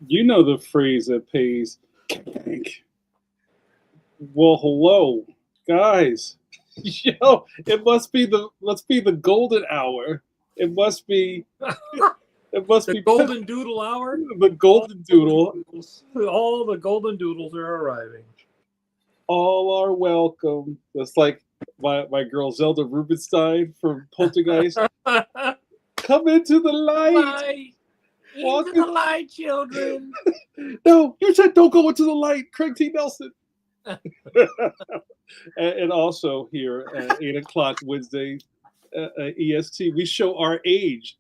You know the phrase that pays. Bank. Well, hello, guys. Yo, it must be the golden hour. It must be it must The be golden doodle hour. the golden doodle. All the golden doodles are arriving. All are welcome. That's like my girl Zelda Rubinstein from Poltergeist. Come into the light. Light. Walk Into the light, children. No, you said don't go into the light, Craig T. Nelson. And also here at 8 o'clock Wednesday, EST, we show our age.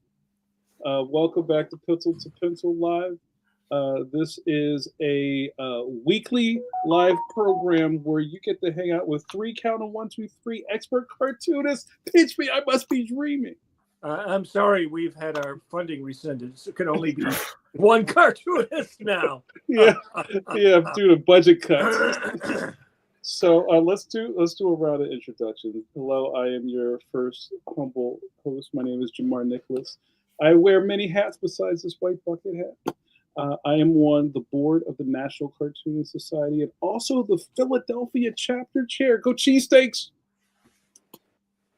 Welcome back to Pencil Live. This is a weekly live program where you get to hang out with three, count on 1, 2, 3 expert cartoonists. Pitch me, I must be dreaming. I'm sorry, we've had our funding rescinded. So it can only be one cartoonist now. Yeah, due to budget cuts. So let's do a round of introductions. Hello, I am your first humble host. My name is Jamar Nicholas. I wear many hats besides this white bucket hat. I am on the board of the National Cartoonist Society and also the Philadelphia chapter chair. Go Cheesesteaks!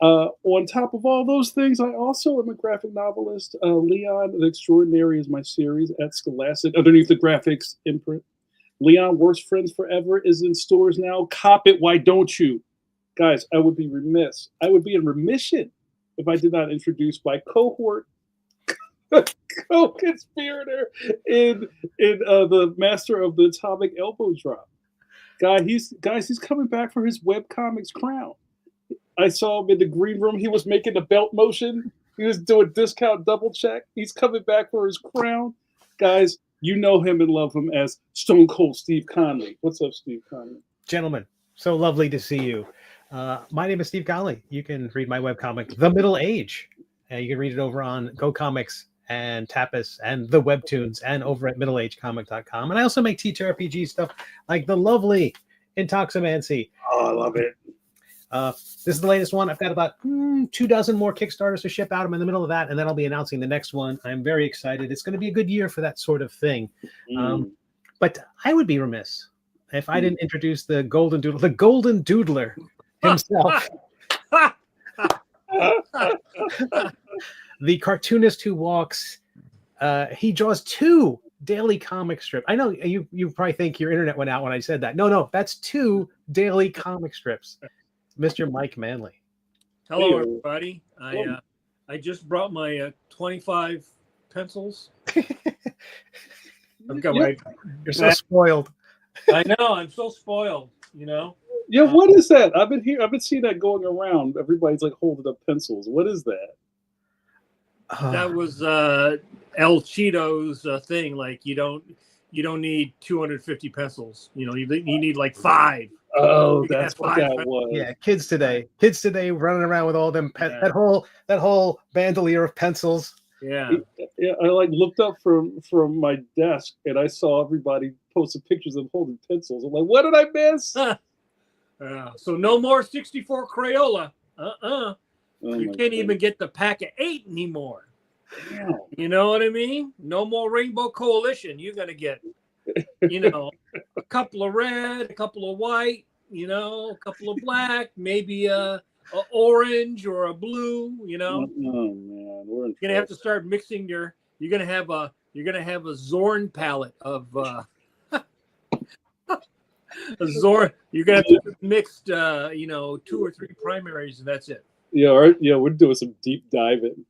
On top of all those things, I also am a graphic novelist. Leon the Extraordinary is my series at Scholastic, underneath the graphics imprint. Leon Worst Friends Forever is in stores now. Cop it, why don't you? Guys, I would be remiss. I would be in remission if I did not introduce my cohort, co-conspirator in the master of the atomic elbow drop. He's coming back for his webcomics crown. I saw him in the green room. He was making the belt motion. He was doing discount double check. He's coming back for his crown. Guys, you know him and love him as Stone Cold Steve Conley. What's up, Steve Conley? Gentlemen, so lovely to see you. My name is Steve Conley. You can read my webcomic, The Middle Age. You can read it over on Go Comics and Tapas and the Webtoons and over at middleagecomic.com. And I also make TTRPG stuff like the lovely Intoximancy. Oh, I love it. This is the latest one. I've got about 2 dozen more Kickstarters to ship out. I'm in the middle of that, and then I'll be announcing the next one. I'm very excited. It's going to be a good year for that sort of thing. But I would be remiss if I didn't introduce the Golden Doodler himself. The cartoonist who walks. He draws 2 daily comic strips. I know you probably think your internet went out when I said that. No, that's 2 daily comic strips. Mr. Mike Manley. Hello, everybody. I just brought my 25 pencils. I've got You're so spoiled. I know. I'm so spoiled. You know. Yeah. What is that? I've been seeing that going around. Everybody's like holding up pencils. What is that? That was El Cheeto's thing. Like you don't need 250 pencils. You know, you need like 5. Oh, that's what that was. Yeah, kids today running around with all them that whole bandolier of pencils. Yeah. I like looked up from my desk and I saw everybody posting pictures of holding pencils. I'm like, what did I miss? So no more 64 Crayola. Oh you can't even get the pack of 8 anymore. Damn. You know what I mean? No more Rainbow Coalition. You're gonna get, a couple of red, a couple of white, a couple of black, maybe a orange or a blue. Oh man, you're gonna have to start mixing You're gonna have a Zorn palette of. A Zorn. You're gonna have to mix, 2 or 3 primaries, and that's it. Yeah, all right. Yeah, we're doing some deep diving.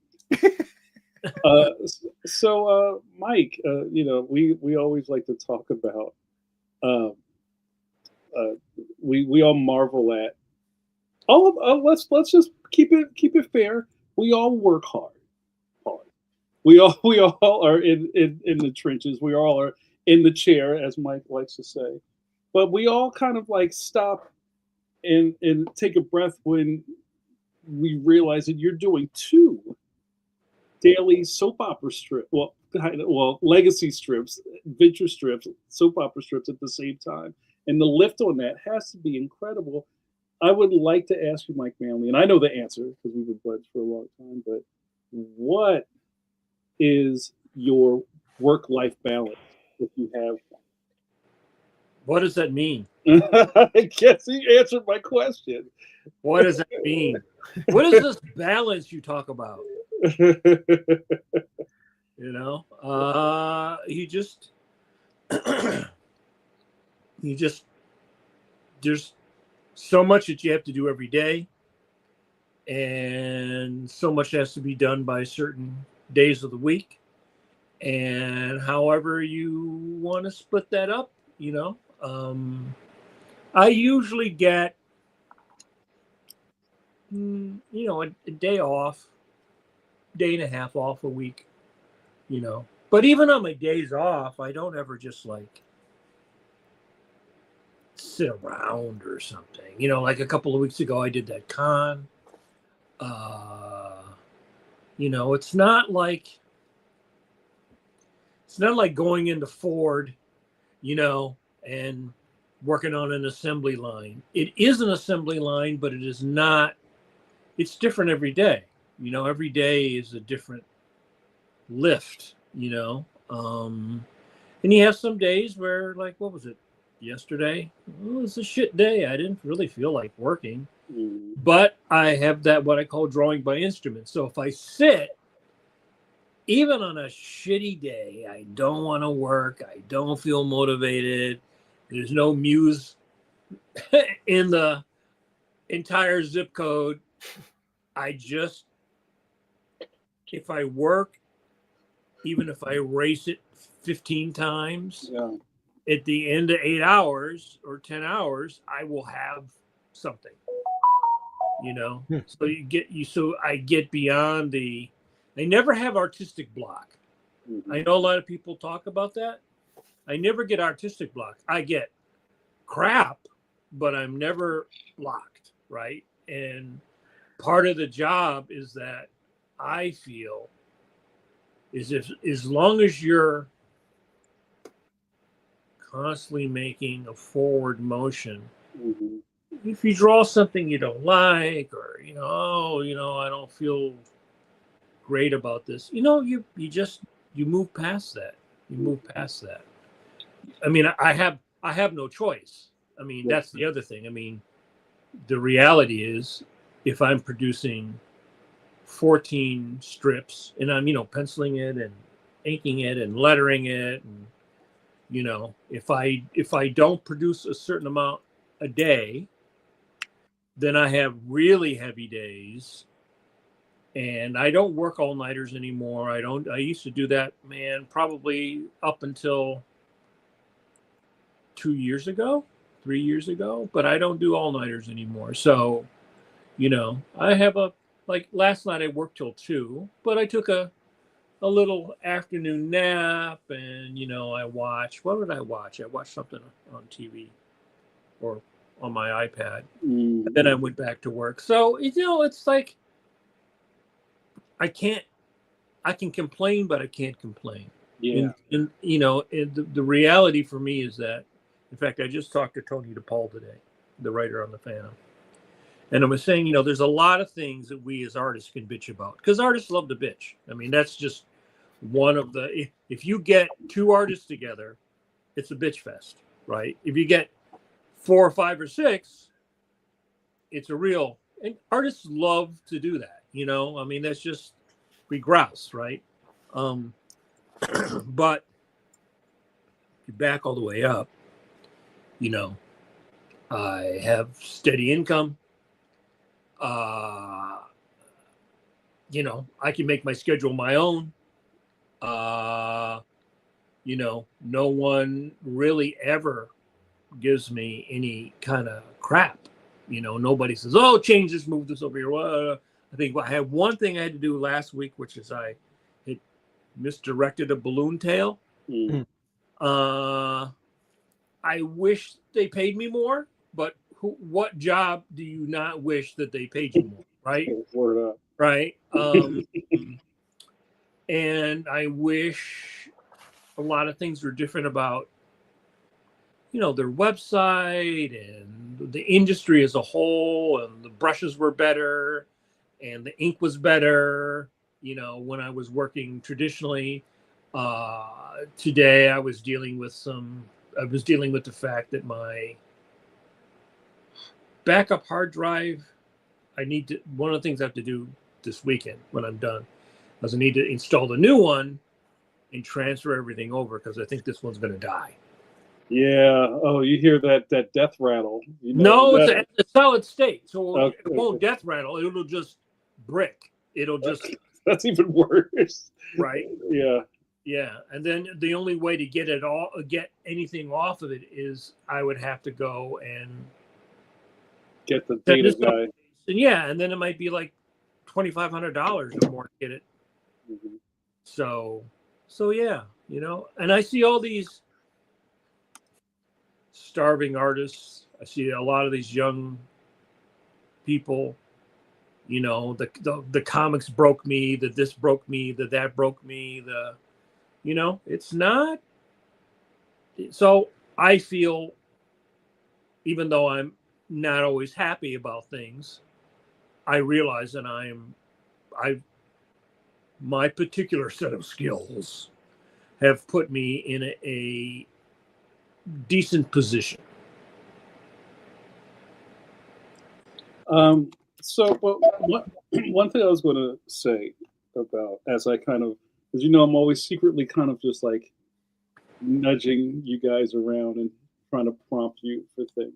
So Mike, we always like to talk about. We all marvel at all of. Let's just keep it fair. We all work hard. We all are in the trenches. We all are in the chair, as Mike likes to say. But we all kind of like stop and take a breath when we realize that you're doing 2 daily soap opera strips, well, legacy strips, adventure strips, soap opera strips at the same time. And the lift on that has to be incredible. I would like to ask you, Mike Manley, and I know the answer because we've been buds for a long time, but what is your work-life balance if you have What does that mean? one. I guess he answered my question. What does that mean? What is this balance you talk about? You know, you just there's so much that you have to do every day, and so much has to be done by certain days of the week, and however you want to split that up, you know. I usually get a day off, day and a half off a week, you know. But even on my days off, I don't ever just like sit around or something. You know, like a couple of weeks ago, I did that con. You know, it's not like going into Ford, you know, and working on an assembly line. It is an assembly line, but it is not. It's different every day. You know, every day is a different lift, you know. And you have some days where, like, what was it? Yesterday? Well, it was a shit day. I didn't really feel like working. But I have that, what I call drawing by instrument. So if I sit, even on a shitty day, I don't want to work. I don't feel motivated. There's no muse in the entire zip code. I just, if I work, even if I race it 15 times, at the end of 8 hours or 10 hours, I will have something, you know? So I get beyond I never have artistic block. I know a lot of people talk about that. I never get artistic block. I get crap, but I'm never blocked, right? And part of the job is that I feel is if as long as you're constantly making a forward motion, if you draw something you don't like, or I don't feel great about this, you move past that. You move past that. I mean, I have no choice. I mean, that's the other thing. I mean, the reality is, if I'm producing 14 strips and I'm, penciling it and inking it and lettering it, and if I don't produce a certain amount a day, then I have really heavy days, and I don't work all-nighters anymore. I used to do that, man, probably up until 3 years ago, but I don't do all-nighters anymore. So, I have like last night I worked till 2, but I took a little afternoon nap, and I watched. What did I watch? I watched something on TV or on my iPad, and then I went back to work. So it's like I can complain, but I can't complain. Yeah. And the reality for me is that, in fact, I just talked to Tony DePaul today, the writer on the Phantom. And I was saying, there's a lot of things that we as artists can bitch about, because artists love to bitch. I mean, that's just one of the, if you get 2 artists together, it's a bitch fest, right? If you get 4 or 5 or 6, it's a real, and artists love to do that, I mean, that's just, we grouse, right? But if you back all the way up, I have steady income. I can make my schedule my own. No one really ever gives me any kind of crap. Nobody says, "Oh, change this, move this over here." Well, I think I had one thing I had to do last week, which is I had misdirected a balloon tail. I wish they paid me more, but what job do you not wish that they paid you more, right? Right. And I wish a lot of things were different about, their website and the industry as a whole, and the brushes were better and the ink was better. When I was working traditionally, today I was dealing with the fact that my backup hard drive, one of the things I have to do this weekend when I'm done is I need to install the new one and transfer everything over because I think this one's going to die. Yeah. Oh, you hear that death rattle? No, it's a solid state, so Okay. it won't death rattle. It'll just brick. It'll just that's even worse. Right. Yeah. Yeah, and then the only way to get anything off of it is I would have to go and get the data guy. And then it might be like $2,500 or more to get it. Mm-hmm. So yeah, and I see all these starving artists. I see a lot of these young people. The comics broke me. This broke me. That broke me. It's not. So I feel, even though I'm not always happy about things, I realize that my particular set of skills have put me in a decent position. So, but one thing I was going to say about, as I'm always secretly kind of just like nudging you guys around and trying to prompt you for things.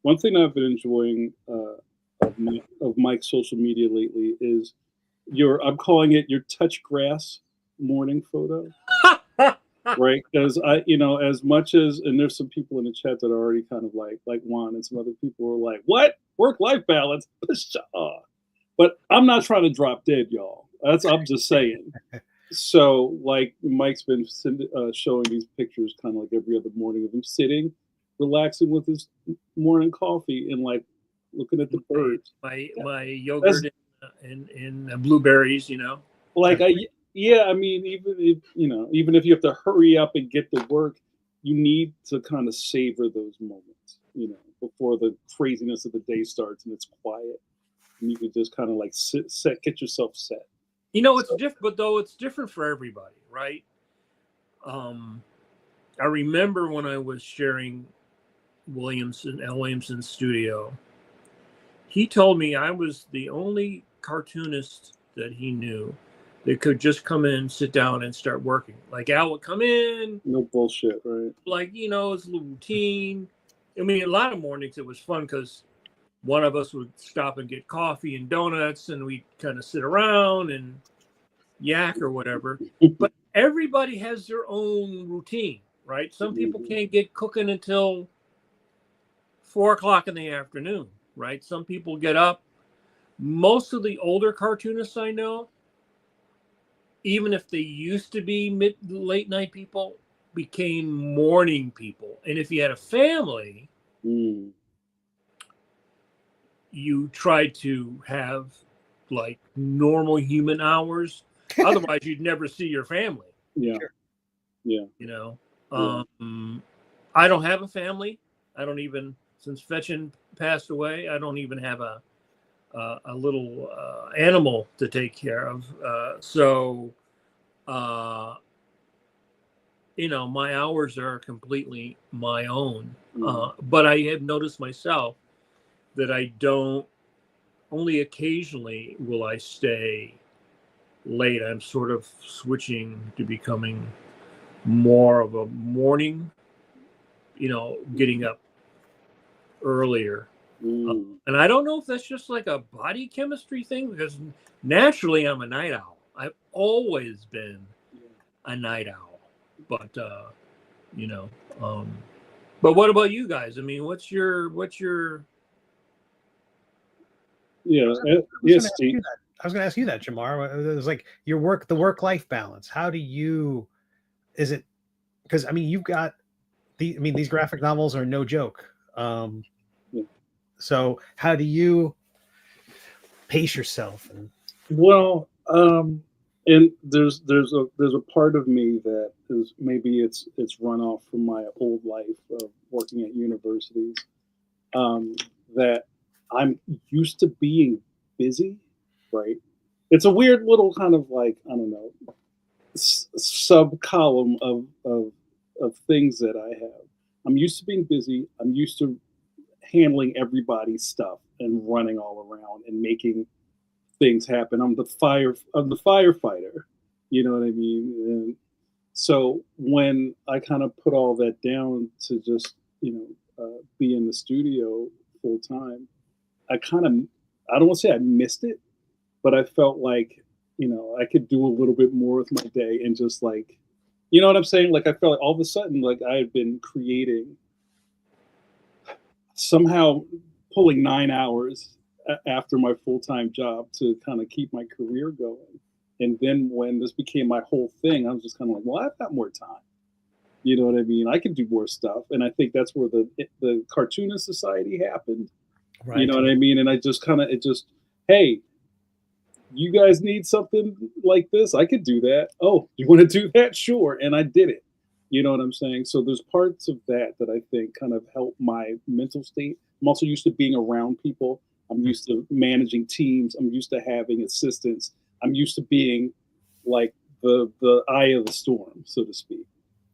One thing I've been enjoying of Mike's social media lately is I'm calling it your touch grass morning photo. Right, because as much as, and there's some people in the chat that are already kind of like Juan, and some other people are like, what work-life balance? But I'm not trying to drop dead, y'all. I'm just saying. So like Mike's been showing these pictures kind of like every other morning of him sitting, relaxing with his morning coffee and like looking at the birds. My yogurt and blueberries, Like I mean, even if you have to hurry up and get to work, you need to kind of savor those moments, before the craziness of the day starts and it's quiet. And you can just kind of like get yourself set. It's different, but though it's different for everybody, right? I remember when I was sharing L. Williamson's studio, he told me I was the only cartoonist that he knew that could just come in, sit down, and start working. Like Al would come in. No bullshit, right? Like, his little routine. I mean, a lot of mornings it was fun because one of us would stop and get coffee and donuts, and we'd kind of sit around and yak or whatever. But everybody has their own routine, right? Some people can't get cooking until 4:00 in the afternoon, right? Some people get up. Most of the older cartoonists I know, even if they used to be late night people, became morning people. And if you had a family, you tried to have like normal human hours. Otherwise, you'd never see your family. Yeah. Yeah. I don't have a family. I don't even, since Fetchin passed away, I don't even have a little animal to take care of. My hours are completely my own. But I have noticed myself that only occasionally will I stay late. I'm sort of switching to becoming more of a morning, getting up earlier. And I don't know if that's just like a body chemistry thing, because naturally I'm a night owl. I've always been a night owl. But but what about you guys? I mean, what's your yes, Steve. I was going to ask you that, Jamar. It was like the work-life balance. How do you? Is it because you've got these graphic novels are no joke. So how do you pace yourself? Well, and there's a part of me that is, maybe it's runoff from my old life of working at universities, that I'm used to being busy, right? It's a weird little kind of like, I don't know, sub column of things that I have. I'm used to being busy. I'm used to handling everybody's stuff and running all around and making things happen. I'm the firefighter. You know what I mean? And so when I kind of put all that down to just be in the studio full time, I kind of, I don't want to say I missed it, but I felt like I could do a little bit more with my day and just like, you know what I'm saying? Like I felt like all of a sudden like I had been creating, somehow pulling 9 hours after my full-time job to kind of keep my career going. And then when this became my whole thing, I was just kind of like, well, I've got more time. You know what I mean? I can do more stuff. And I think that's where the Cartoonist Society happened. Right. You know what I mean? And I just kind of, hey, you guys need something like this? I could do that. Oh, you want to do that? Sure. And I did it. You know what I'm saying? So there's parts of that I think kind of help my mental state. I'm also used to being around people. I'm used to managing teams. I'm used to having assistants. I'm used to being like the eye of the storm, so to speak.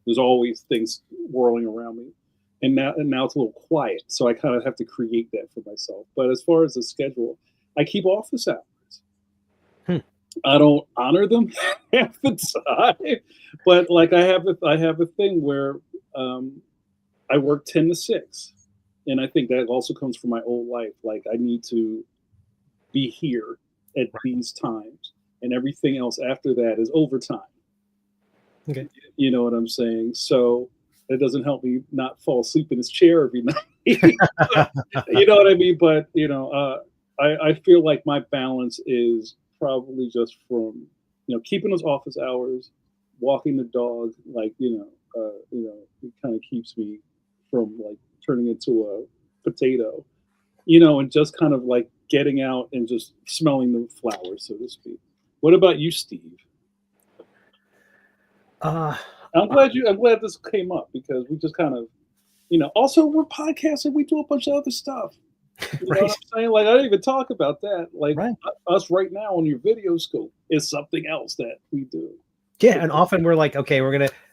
There's always things whirling around me. And now it's a little quiet. So I kind of have to create that for myself. But as far as the schedule, I keep office hours. I don't honor them half the time, but like I have a thing where I work 10 to 6, and I think that also comes from my old life. Like I need to be here at these times, and everything else after that is overtime. Okay, you know what I'm saying? So it doesn't help me not fall asleep in his chair every night. You know what I mean? But I feel like my balance is probably just from keeping those office hours, walking the dog, like it kind of keeps me from like turning into a potato, and just kind of like getting out and just smelling the flowers, so to speak. What about you, Steve? I'm glad this came up because we just kind of, also we're podcasting, we do a bunch of other stuff. You know what I'm saying? Like I didn't even talk about that. Like us right now on your video scope is something else that we do. Yeah, and often we're like, okay,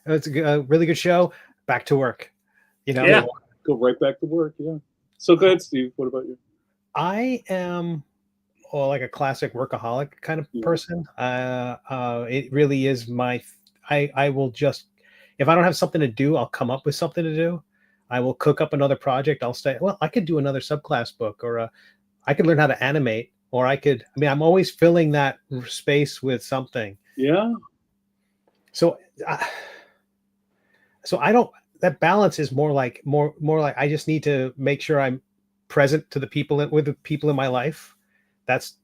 it's a really good show. Back to work. Yeah, go right back to work. Yeah. So go ahead, Steve. What about you? I am like a classic workaholic kind of person. It really is I will just, if I don't have something to do, I'll come up with something to do. I will cook up another project. I'll say, well, I could do another subclass book, or I could learn how to animate, or I'm always filling that space with something. Yeah. So I don't, that balance is more like I just need to make sure I'm present to the people with the people in my life. That's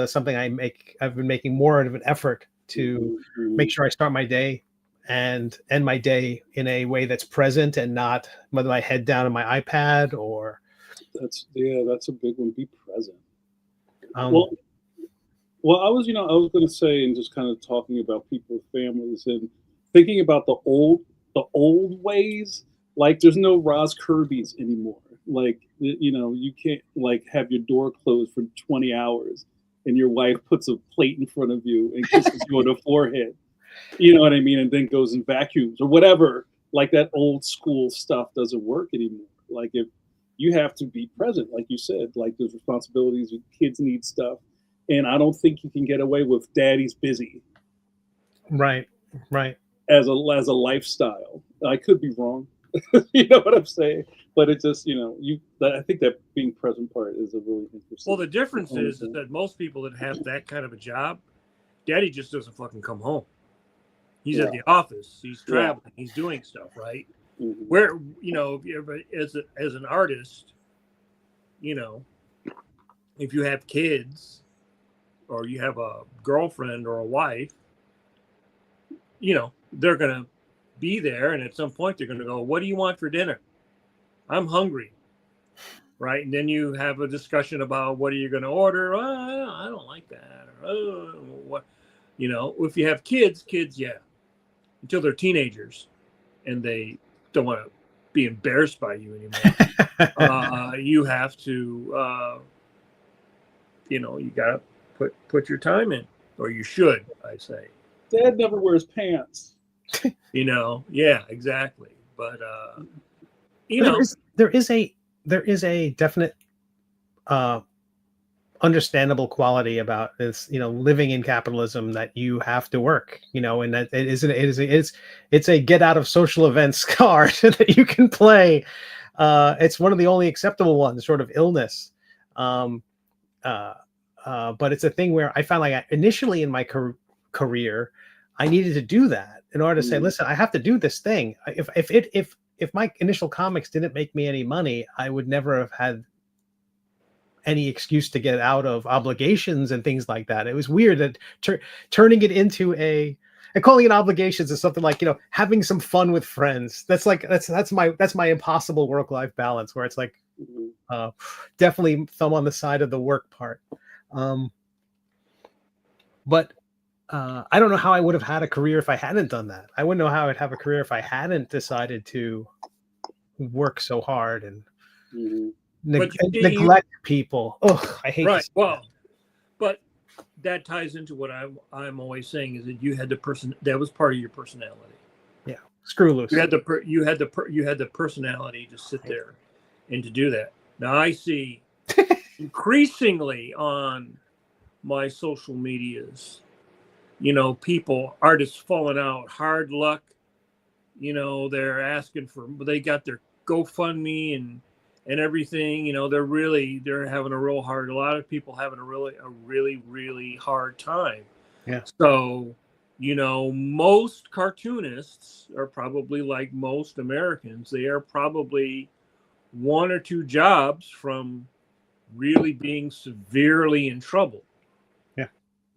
something I've been making more of an effort to make sure I start my day and end my day in a way that's present and not with my head down on my iPad or. That's a big one. Be present. Well, I was going to say, and just kind of talking about people with families and thinking about the old ways. Like there's no Roz Kirby's anymore. Like, you can't like have your door closed for 20 hours and your wife puts a plate in front of you and kisses you on the forehead. You know what I mean? And then goes and vacuums or whatever. Like that old school stuff doesn't work anymore. Like if you have to be present, like you said, like there's responsibilities, kids need stuff. And I don't think you can get away with daddy's busy. Right. As a lifestyle. I could be wrong. You know what I'm saying? But it just, I think that being present part is a really interesting. Well, the difference is that most people that have that kind of a job, daddy just doesn't fucking come home. He's at the office. He's traveling. He's doing stuff, right? Mm-hmm. Where, as an artist, if you have kids or you have a girlfriend or a wife, they're going to be there. And at some point they're going to go, what do you want for dinner? I'm hungry. Right. And then you have a discussion about what are you going to order? I don't like that. Or what, if you have kids, yeah, until they're teenagers and they don't want to be embarrassed by you anymore. You have to, you got to put your time in, or you should, I say. Dad never wears pants. Yeah, exactly. But there is a definite understandable quality about this, living in capitalism, that you have to work, and that it's a get out of social events card that you can play. It's one of the only acceptable ones, sort of illness. But it's a thing where I found, like, initially in my career, I needed to do that in order to say, listen, I have to do this thing. If my initial comics didn't make me any money, I would never have had any excuse to get out of obligations and things like that. It was weird that turning it into and calling it obligations is something like, having some fun with friends. That's my impossible work-life balance, where it's like, definitely thumb on the side of the work part. But I don't know how I would have had a career if I hadn't done that. I wouldn't know how I'd have a career if I hadn't decided to work so hard and neglect people. Oh, I hate right. Well, but that ties into what I'm always saying, is that you had the person that was part of your personality. Yeah, screw loose. You had the personality to sit there and to do that. Now I see increasingly on my social medias, artists falling out, hard luck. They're asking they got their GoFundMe and everything. They're having a lot of people having a really hard time. Yeah. So, most cartoonists are probably like most Americans. They are probably one or two jobs from really being severely in trouble. Yeah.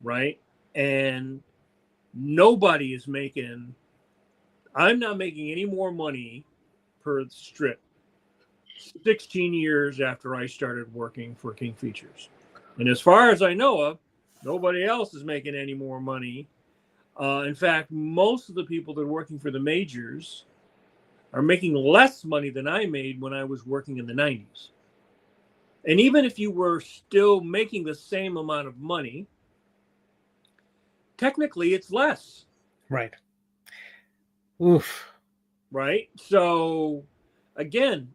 Right. And nobody is I'm not making any more money per strip 16 years after I started working for King Features. And as far as I know of, nobody else is making any more money. In fact, most of the people that are working for the majors are making less money than I made when I was working in the 90s. And even if you were still making the same amount of money, technically it's less. Right. Oof. Right. So again,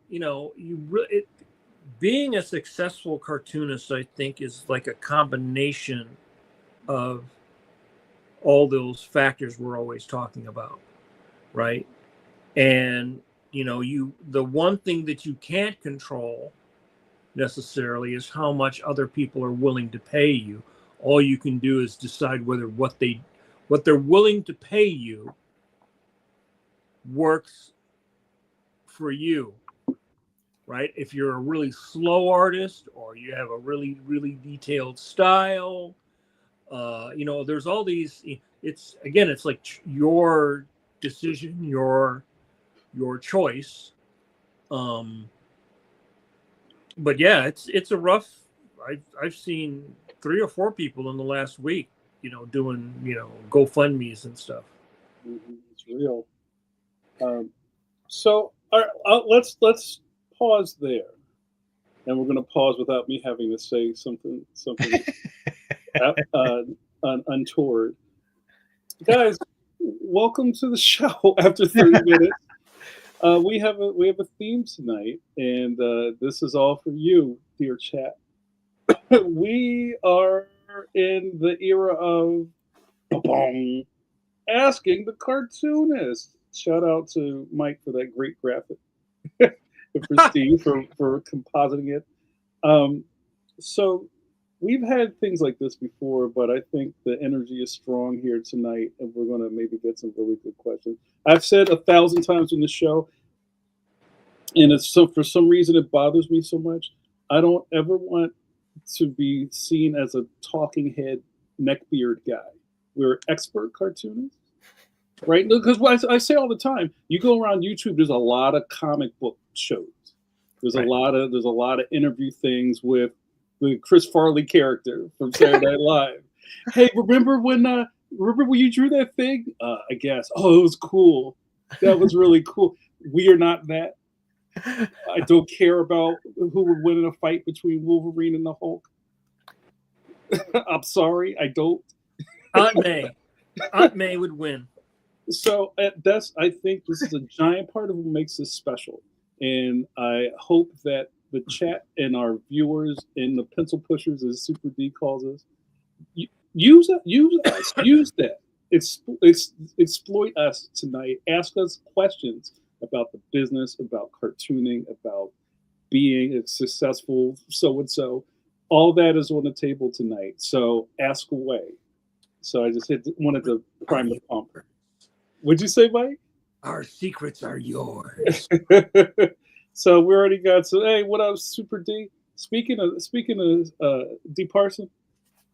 being a successful cartoonist, I think, is like a combination of all those factors we're always talking about. Right. And, the one thing that you can't control necessarily is how much other people are willing to pay you. All you can do is decide whether what they're willing to pay you works for you, right? If you're a really slow artist, or you have a really, really detailed style, there's all these. It's like your decision, your choice. But yeah, it's a rough. I've seen 3 or 4 people in the last week, doing GoFundMes and stuff. It's real. So let's pause there, and we're going to pause without me having to say something untoward. Guys, welcome to the show. After 30 minutes, we have a theme tonight, and this is all for you, dear chat. We are in the era of asking the cartoonist. Shout out to Mike for that great graphic, and for Steve for compositing it. So we've had things like this before, but I think the energy is strong here tonight, and we're going to maybe get some really good questions. I've said 1,000 times in the show, and for some reason it bothers me so much. I don't ever want to be seen as a talking head neckbeard guy. We're expert cartoonists. Right, because I say all the time, you go around YouTube. There's a lot of comic book shows. There's a lot of interview things with the Chris Farley character from Saturday Night Live. Hey, remember when you drew that thing? I guess. Oh, it was cool. That was really cool. We are not that. I don't care about who would win in a fight between Wolverine and the Hulk. I'm sorry, I don't. Aunt May. Aunt May would win. So I think this is a giant part of what makes this special, and I hope that the chat and our viewers and the pencil pushers, as Super D calls us, use it, use us, use that. Exploit us tonight. Ask us questions about the business, about cartooning, about being a successful so and so. All that is on the table tonight. So ask away. So I just wanted to prime the pump. What'd you say, Mike? Our secrets are yours. So we already got. So hey, what up, Super D? Speaking of D Parson,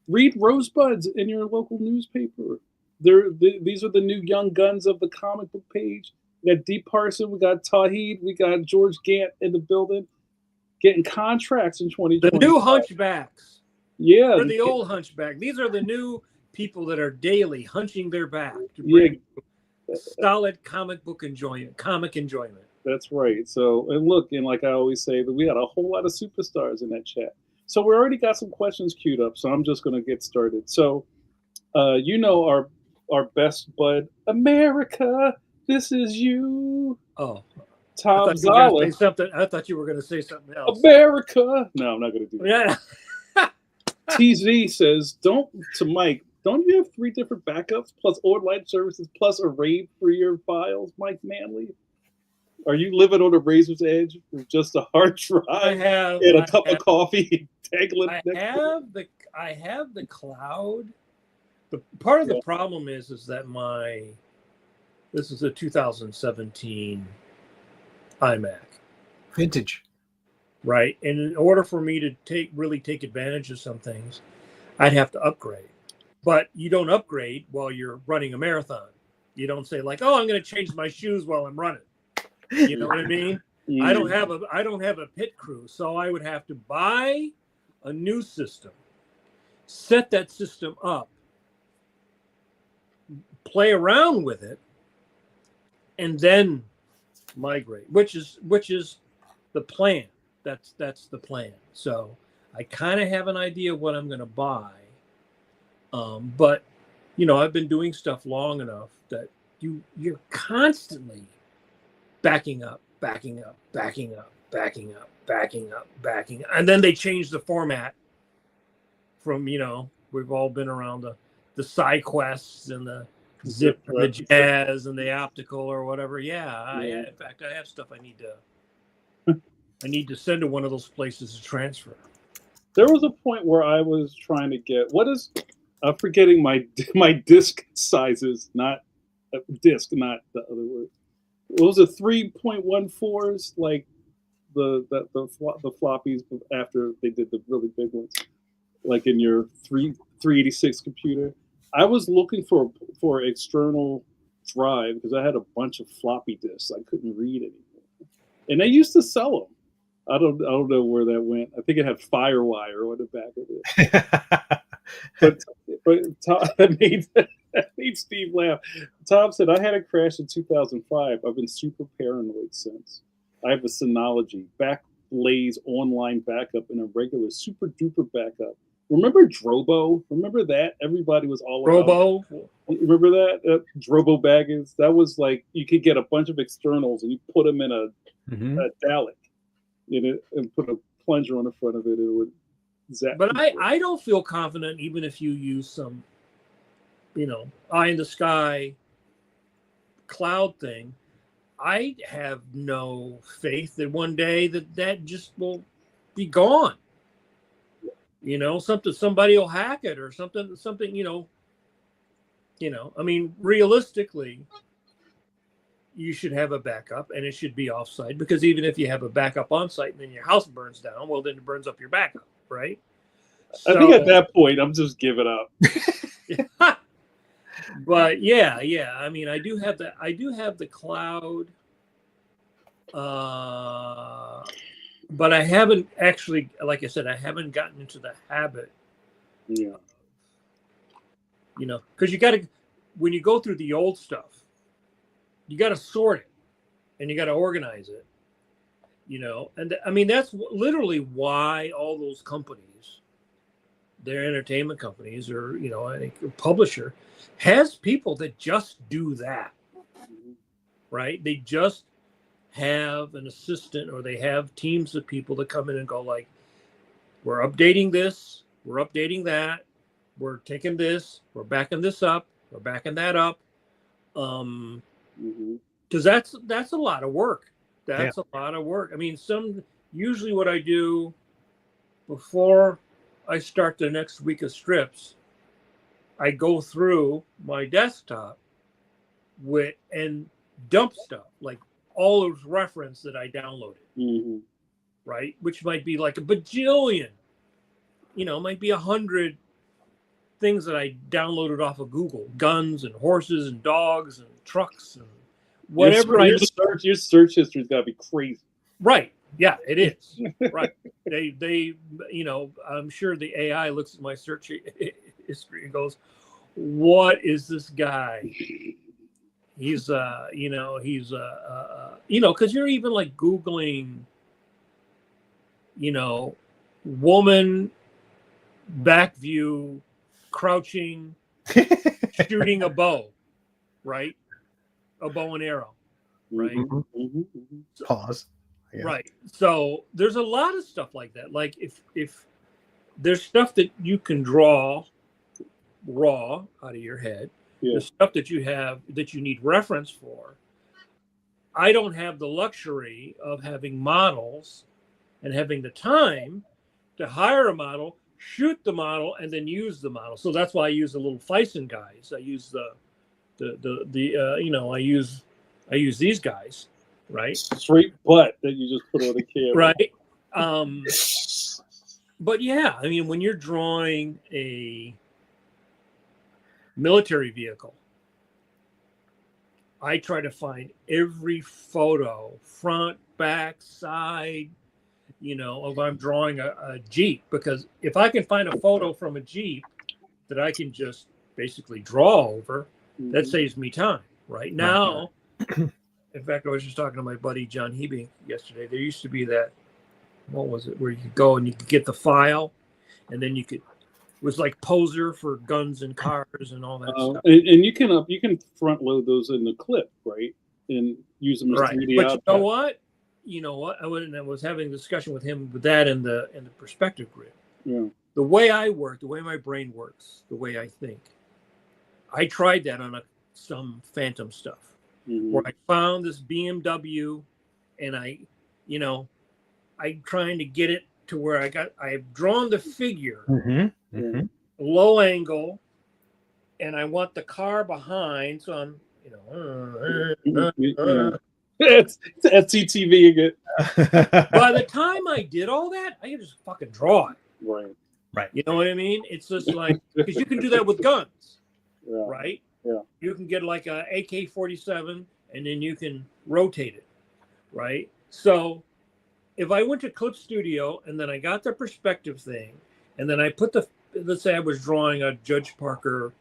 read Rosebuds in your local newspaper. These are the new young guns of the comic book page. We got D Parson, we got Tawheed, we got George Gant in the building, getting contracts in 2020. The new hunchbacks. Yeah, Or the old hunchback. These are the new people that are daily hunching their back to bring solid comic enjoyment. That's right. So, and look, and like I always say, that we got a whole lot of superstars in that chat. So we already got some questions queued up. So I'm just going to get started. So, our best bud, America, this is you. Oh, Tom Zala. I thought you were going to say something else. America. No, I'm not going to do that. Yeah. TZ says, don't you have 3 different backups plus online services plus a RAID for your files, Mike Manley? Are you living on a razor's edge with just a hard drive and a cup of coffee? I have the cloud. The part of the problem is that this is a 2017 iMac. Vintage. Right. And in order for me to really take advantage of some things, I'd have to upgrade. But you don't upgrade while you're running a marathon. You don't say like, "Oh, I'm going to change my shoes while I'm running." You know what I mean? I don't have a pit crew, so I would have to buy a new system, set that system up, play around with it, and then migrate, which is the plan. That's the plan. So I kind of have an idea of what I'm going to buy. But I've been doing stuff long enough that you're constantly backing up, and then they change the format from we've all been around the SideQuests and the Zip, and the Jazz, and the Optical or whatever. Yeah. In fact, I have stuff I need to send to one of those places to transfer. There was a point where I was trying to get I'm forgetting my disc sizes, not disc, not the other word. Those are 3.14s, like the floppies after they did the really big ones, like in your 386 computer. I was looking for external drive because I had a bunch of floppy disks I couldn't read anymore, and they used to sell them. I don't know where that went. I think it had FireWire on the back of it. but Tom, that made Steve laugh. Tom said, "I had a crash in 2005. I've been super paranoid since. I have a Synology, Backblaze online backup, and a regular super duper backup. Remember Drobo? Remember that? Everybody was all Drobo. Remember that? Drobo Baggins? That was like you could get a bunch of externals and you put them in a Dalek, and put a plunger on the front of it. It would zap. But I don't feel confident even if you use some, eye in the sky cloud thing. I have no faith that one day that just will be gone. Somebody will hack it or something. I mean, realistically, you should have a backup, and it should be offsite, because even if you have a backup on site and then your house burns down, well, then it burns up your backup, right? I think at that point, I'm just giving up. But yeah. I mean, I do have the cloud, but I haven't actually, like I said, I haven't gotten into the habit. Yeah. Because you got to, when you go through the old stuff, you got to sort it and you got to organize it, and I mean, that's literally why all those companies their entertainment companies or, you know, a publisher has people that just do that, right? They just have an assistant or they have teams of people that come in and go like, we're updating this, we're updating that, we're taking this, we're backing this up, we're backing that up. Because that's a lot of work. That's a lot of work. I mean, usually what I do before I start the next week of strips, I go through my desktop and dump stuff, like all those reference that I downloaded, right? Which might be like a bajillion, you know, might be 100 things that I downloaded off of Google, guns and horses and dogs and trucks and whatever. Your search history's got to be crazy. Right. Yeah, it is. Right. They, you know, I'm sure the AI looks at my search history and goes, what is this guy? He's, you know, because you're even like Googling, you know, woman, back view, crouching, shooting a bow, right? A bow and arrow, right? Pause. Right. So there's a lot of stuff like that. Like if there's stuff that you can draw raw out of your head, there's stuff that you have that you need reference for. I don't have the luxury of having models and having the time to hire a model, shoot the model, and then use the model. So that's why I use the little Fison guys. I use you know, I use these guys. Right, straight butt that you just put on the camera. Right, but yeah, I mean, when you're drawing a military vehicle, I try to find every photo, front, back, side. You know, if I'm drawing a Jeep, because if I can find a photo from a Jeep that I can just basically draw over, that saves me time. Right now. In fact, I was just talking to my buddy John Hebing yesterday. There used to be that, what was it, where you could go and you could get the file, and then it was like Poser for guns and cars and all that stuff. And you can front load those in the clip, right, and use them as 3D. But you know what? I was having a discussion with him with that in the perspective grid. Yeah. The way I work, the way my brain works, the way I think. I tried that on some Phantom stuff. Where I found this BMW and I'm trying to get it to where I've drawn the figure low angle, and I want the car behind. So I'm, it's FTTV again. By the time I did all that, I could just fucking draw it. Right. You know what I mean? It's just like, because you can do that with guns, right? Yeah. You can get like a AK-47 and then you can rotate it, right? So if I went to Clip Studio and then I got the perspective thing and then I put let's say I was drawing a Judge Parker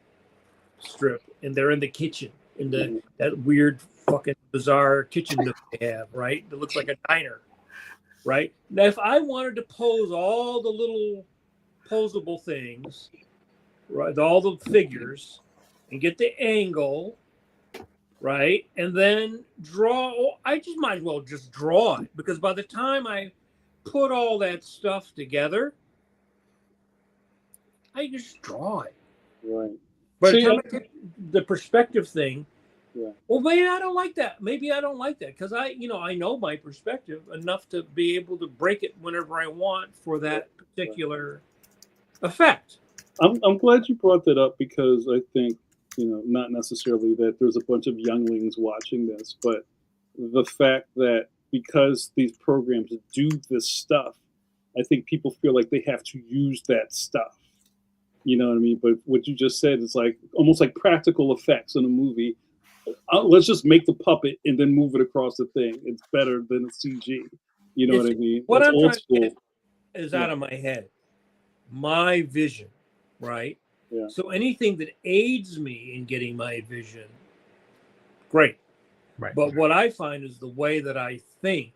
strip and they're in the kitchen in that weird fucking bizarre kitchen that they have, right? That looks like a diner, right? Now, if I wanted to pose all the little posable things, right, all the figures, and get the angle, right? And then draw. I just might as well just draw it, because by the time I put all that stuff together, I just draw it. Right. By the time I get the perspective thing, yeah. Well, maybe I don't like that. Maybe I don't like that because I know my perspective enough to be able to break it whenever I want for that particular effect. I'm glad you brought that up, because I think, not necessarily that there's a bunch of younglings watching this, but the fact that because these programs do this stuff, I think people feel like they have to use that stuff. You know what I mean? But what you just said is like almost like practical effects in a movie. Let's just make the puppet and then move it across the thing. It's better than a CG. You know what I mean? What That's I'm old trying school. to get is out of my head. My vision, right? Yeah. So anything that aids me in getting my vision, great. Right. But what I find is the way that I think,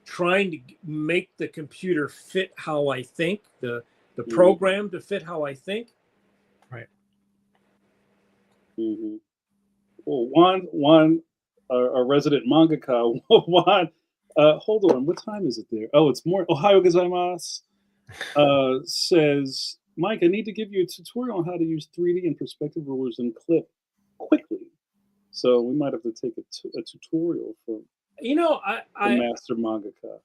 trying to make the computer fit how I think, the the program to fit how I think. Right. Mm-hmm. Well, Juan, our resident mangaka, Juan, hold on, what time is it there? Oh, it's more. Ohio gozaimasu. Says, Mike, I need to give you a tutorial on how to use 3D and perspective rulers and clip quickly. So we might have to take a tutorial from the master mangaka.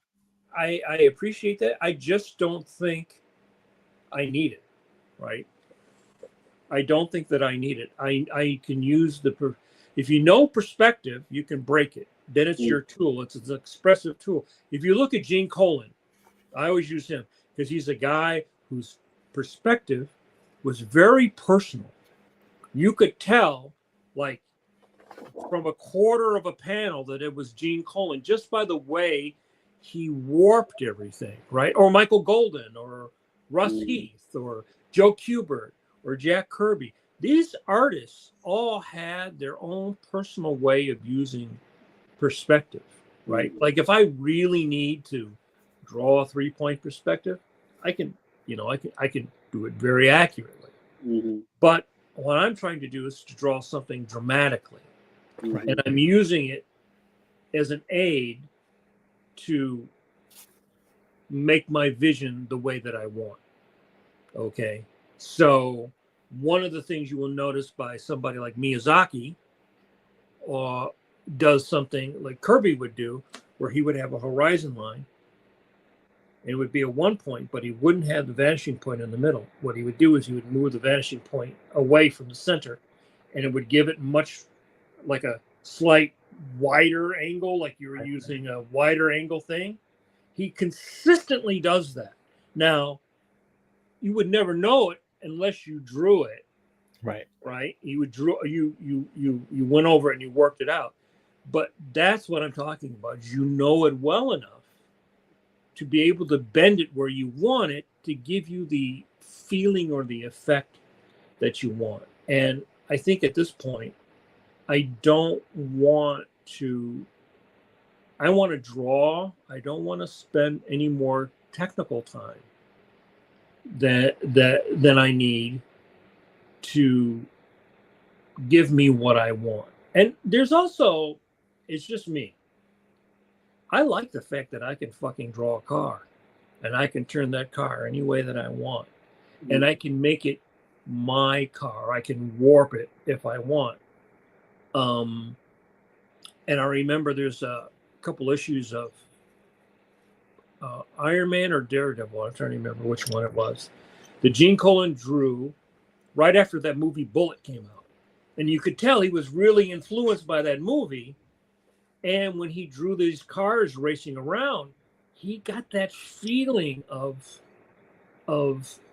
I appreciate that. I just don't think I need it, right? I don't think that I need it. I can use if you know perspective, you can break it. Then it's your tool. It's an expressive tool. If you look at Gene Colan, I always use him because he's a guy whose perspective was very personal. You could tell, like, from a quarter of a panel that it was Gene Colan just by the way he warped everything, right? Or Michael Golden, or Russ Heath, or Joe Kubert, or Jack Kirby. These artists all had their own personal way of using perspective, right? Like if I really need to draw a 3-point perspective, I can do it very accurately. But what I'm trying to do is to draw something dramatically. Right. And I'm using it as an aid to make my vision the way that I want. Okay. So one of the things you will notice by somebody like Miyazaki, or does something like Kirby would do, where he would have a horizon line. It would be a 1 point, but he wouldn't have the vanishing point in the middle. What he would do is he would move the vanishing point away from the center, and it would give it much like a slight wider angle, like you were using a wider angle thing. He consistently does that. Now, you would never know it unless you drew it. Right. You would you went over it and you worked it out. But that's what I'm talking about. You know it well enough to be able to bend it where you want it to give you the feeling or the effect that you want. And I think at this point, I want to draw. I don't want to spend any more technical time than I need to give me what I want. And there's also, it's just me. I like the fact that I can fucking draw a car and I can turn that car any way that I want. And I can make it my car. I can warp it if I want. And I remember there's a couple issues of Iron Man or Daredevil. I'm trying to remember which one it was. The Gene Colan drew right after that movie Bullet came out. And you could tell he was really influenced by that movie. And when he drew these cars racing around, he got that feeling of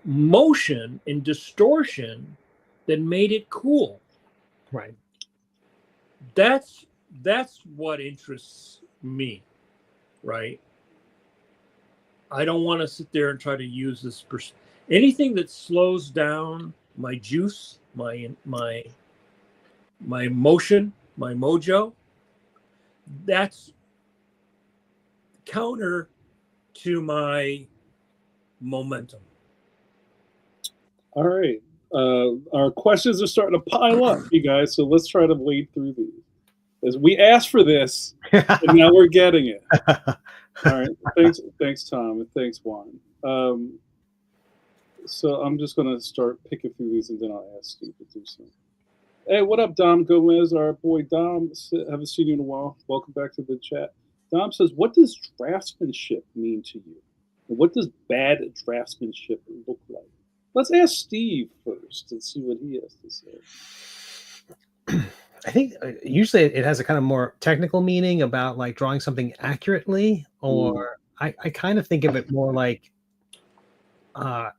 motion and distortion that made it cool. Right. That's what interests me, right? I don't want to sit there and try to use this anything that slows down my juice, my motion, my mojo. That's counter to my momentum. All right. Our questions are starting to pile up, you guys. So let's try to wade through these. As we asked for this, and now we're getting it. All right. Thanks, Tom, and thanks, Juan. So I'm just going to start picking through these, and then I'll ask Steve to do something. Hey, what up, Dom Gomez? Our boy Dom. Haven't seen you in a while. Welcome back to the chat. Dom says, what does draftsmanship mean to you? And what does bad draftsmanship look like? Let's ask Steve first and see what he has to say. I think usually it has a kind of more technical meaning about like drawing something accurately, or I kind of think of it more like,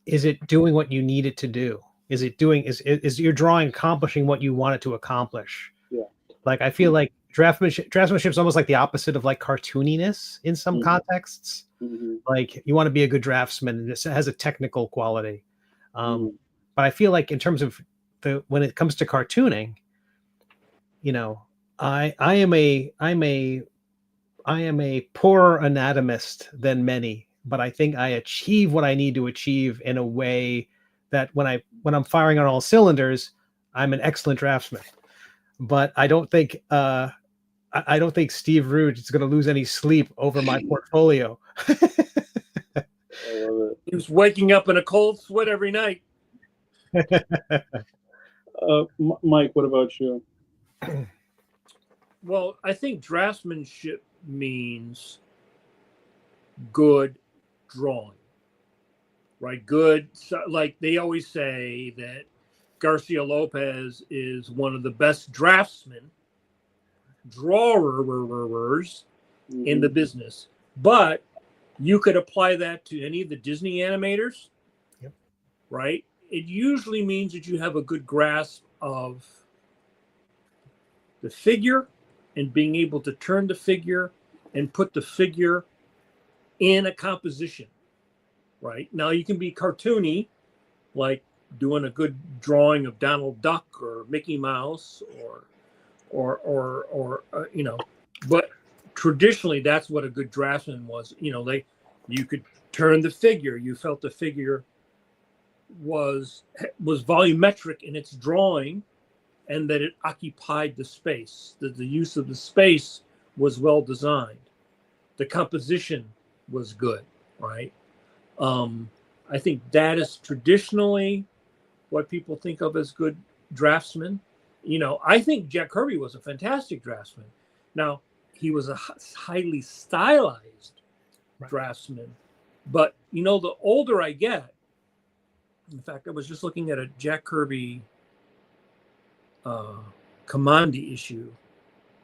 is it doing what you need it to do? Is it doing, is your drawing accomplishing what you want it to accomplish? Yeah. Like, I feel like draftsmanship is almost like the opposite of like cartooniness in some contexts. Like you want to be a good draftsman and it has a technical quality. But I feel like in terms of when it comes to cartooning, you know, I am a poorer anatomist than many. but I think I achieve what I need to achieve in a way that when I'm firing on all cylinders, I'm an excellent draftsman. But I don't think Steve Rude is going to lose any sleep over my portfolio. I love it. He was waking up in a cold sweat every night. Mike, what about you? Well, I think draftsmanship means good drawing, right? Good, like they always say that Garcia Lopez is one of the best draftsmen, drawers in the business. But you could apply that to any of the Disney animators, yep. Right? It usually means that you have a good grasp of the figure and being able to turn the figure and put the figure in a composition, right? Now you can be cartoony, like doing a good drawing of Donald Duck or Mickey Mouse or you know, but traditionally that's what a good draftsman was. You know, you could turn the figure. You felt the figure was volumetric in its drawing, and that it occupied the space, that the use of the space was well designed. The composition was good, right? I think that is traditionally what people think of as good draftsmen. You know, I think Jack Kirby was a fantastic draftsman. Now, he was a highly stylized draftsman. But, you know, the older I get, in fact, I was just looking at a Jack Kirby Commandi issue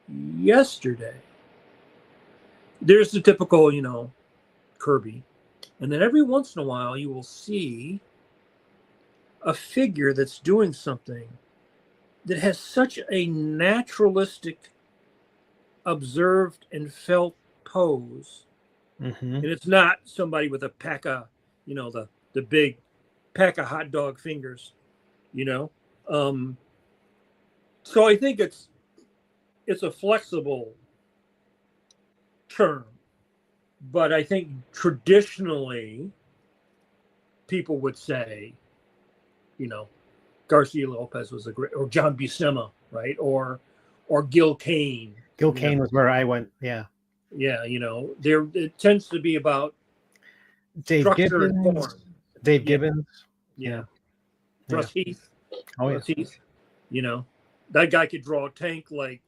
yesterday. There's the typical, you know, Kirby. And then every once in a while, you will see a figure that's doing something that has such a naturalistic, observed and felt pose. Mm-hmm. And it's not somebody with a pack of, you know, the big pack of hot dog fingers, you know. So I think it's a flexible term, but I think traditionally people would say, you know, Garcia Lopez was a great, or John Buscema, right? Or Gil Kane. Gil Kane was where I went. Yeah. Yeah, you know, it tends to be about Dave structure and Gibbons. form. Dave Gibbons. Yeah. Yeah. Russ Heath. Oh, Russ Heath. You know, that guy could draw a tank like.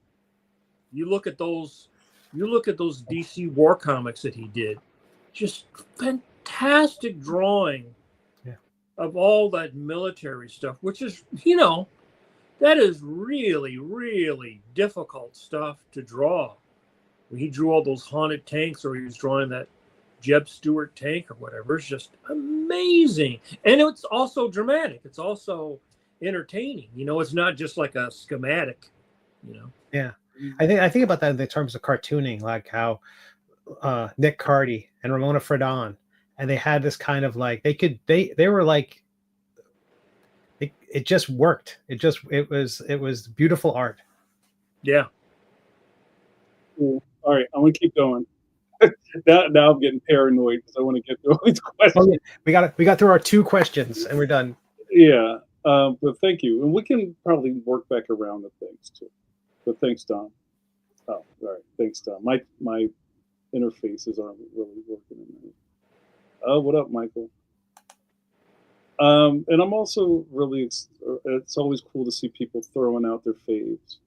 You look at those DC War comics that he did, just fantastic drawing of all that military stuff, which is, you know, that is really, really difficult stuff to draw. When he drew all those haunted tanks, or he was drawing that Jeb Stuart tank or whatever, it's just amazing. And it's also dramatic. It's also entertaining. You know, it's not just like a schematic, you know. Yeah. I think about that in terms of cartooning, like how Nick Cardy and Ramona Fradon, and they had this kind of like they were like it just worked. It was beautiful art. Yeah. Cool. All right, I'm gonna keep going. now I'm getting paranoid because I want to get through all these questions. Oh, yeah. We got through our 2 questions and we're done. Yeah, but thank you, and we can probably work back around the things too. But thanks, Don. Oh, all right. Thanks, Don. My interfaces aren't really working in there. Oh, what up, Michael? And I'm also really, it's always cool to see people throwing out their faves.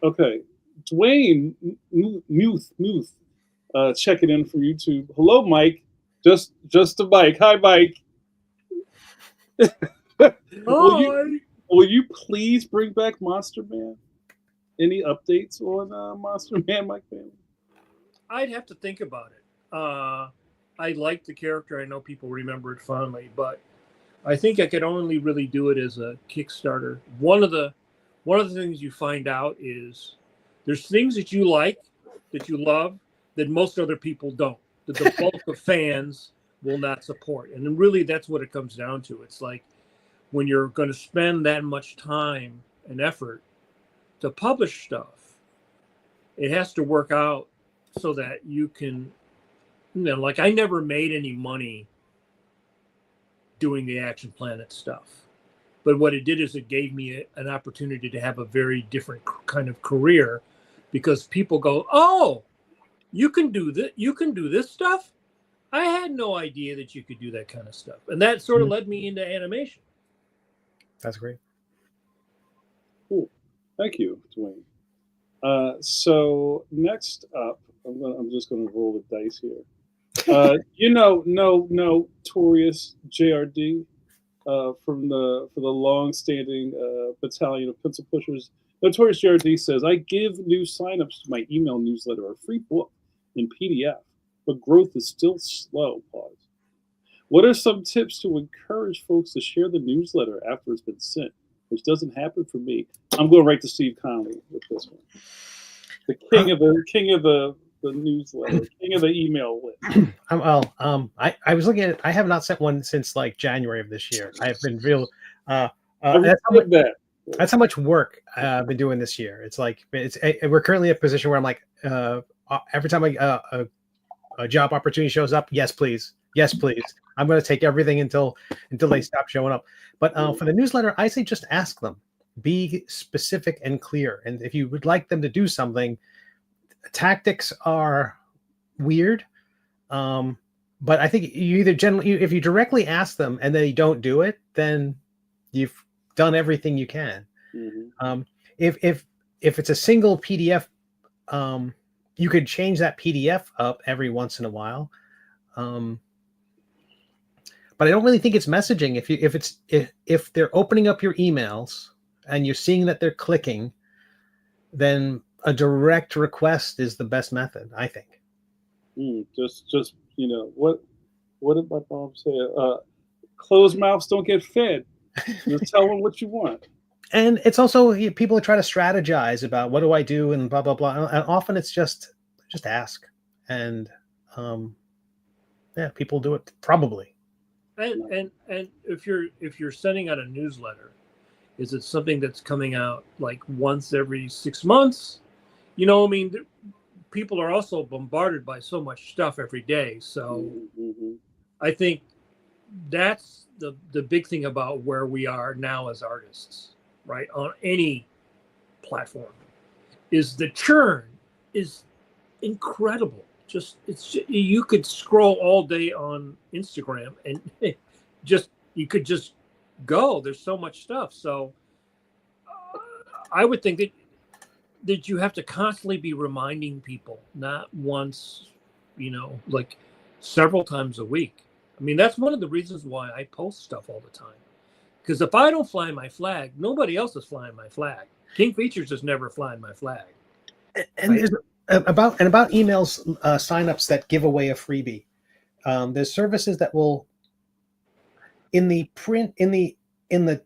Okay. Dwayne Muth, checking in from YouTube. Hello, Mike. Just the Mike. Hi, Mike. Will you please bring back Monster Man? Any updates on Monster Man, Mike Family? I'd have to think about it. I like the character. I know people remember it fondly, but I think I could only really do it as a Kickstarter. One of the things you find out is there's things that you like, that you love, that most other people don't, that the bulk of fans will not support. And really, that's what it comes down to. It's like when you're going to spend that much time and effort to publish stuff, it has to work out so that you can like I never made any money doing the Action Planet stuff. But what it did is it gave me an opportunity to have a very different kind of career, because people go, "Oh, you can do that. You can do this stuff. I had no idea that you could do that kind of stuff." And that sort of led me into animation. That's great. Cool. Thank you, Dwayne. So next up, I'm just going to roll the dice here. Notorious JRD for the long-standing battalion of pencil pushers. Notorious JRD says, "I give new signups to my email newsletter a free book in PDF, but growth is still slow." Pause. What are some tips to encourage folks to share the newsletter after it's been sent, which doesn't happen for me? I'm going right to Steve Conley with this one. The king of the newsletter, king of the email list. I was looking at it. I have not sent one since like January of this year. I have been real. That's how much work I've been doing this year. It's like we're currently in a position where I'm like, every time a job opportunity shows up, yes please, yes please. I'm going to take everything until they stop showing up. But for the newsletter, I say just ask them. Be specific and clear. And if you would like them to do something, tactics are weird. But I think you either if you directly ask them and they don't do it, then you've done everything you can. Mm-hmm. If it's a single PDF, you could change that PDF up every once in a while. But I don't really think it's messaging. If they're opening up your emails and you're seeing that they're clicking, then a direct request is the best method, I think. Just what did my mom say? Closed mouths don't get fed. Just tell them what you want. And it's also people try to strategize about what do I do and blah blah blah. And often it's just ask, and people do it probably. And if you're sending out a newsletter, is it something that's coming out like once every 6 months? I mean, people are also bombarded by so much stuff every day. So I think that's the big thing about where we are now as artists, right? On any platform, is the churn is incredible. You could scroll all day on Instagram and you could just go. There's so much stuff. So I would think that you have to constantly be reminding people, not once, like several times a week. I mean, that's one of the reasons why I post stuff all the time. Because if I don't fly my flag, nobody else is flying my flag. King Features is never flying my flag. And right? About emails, signups that give away a freebie. There's services that will, in the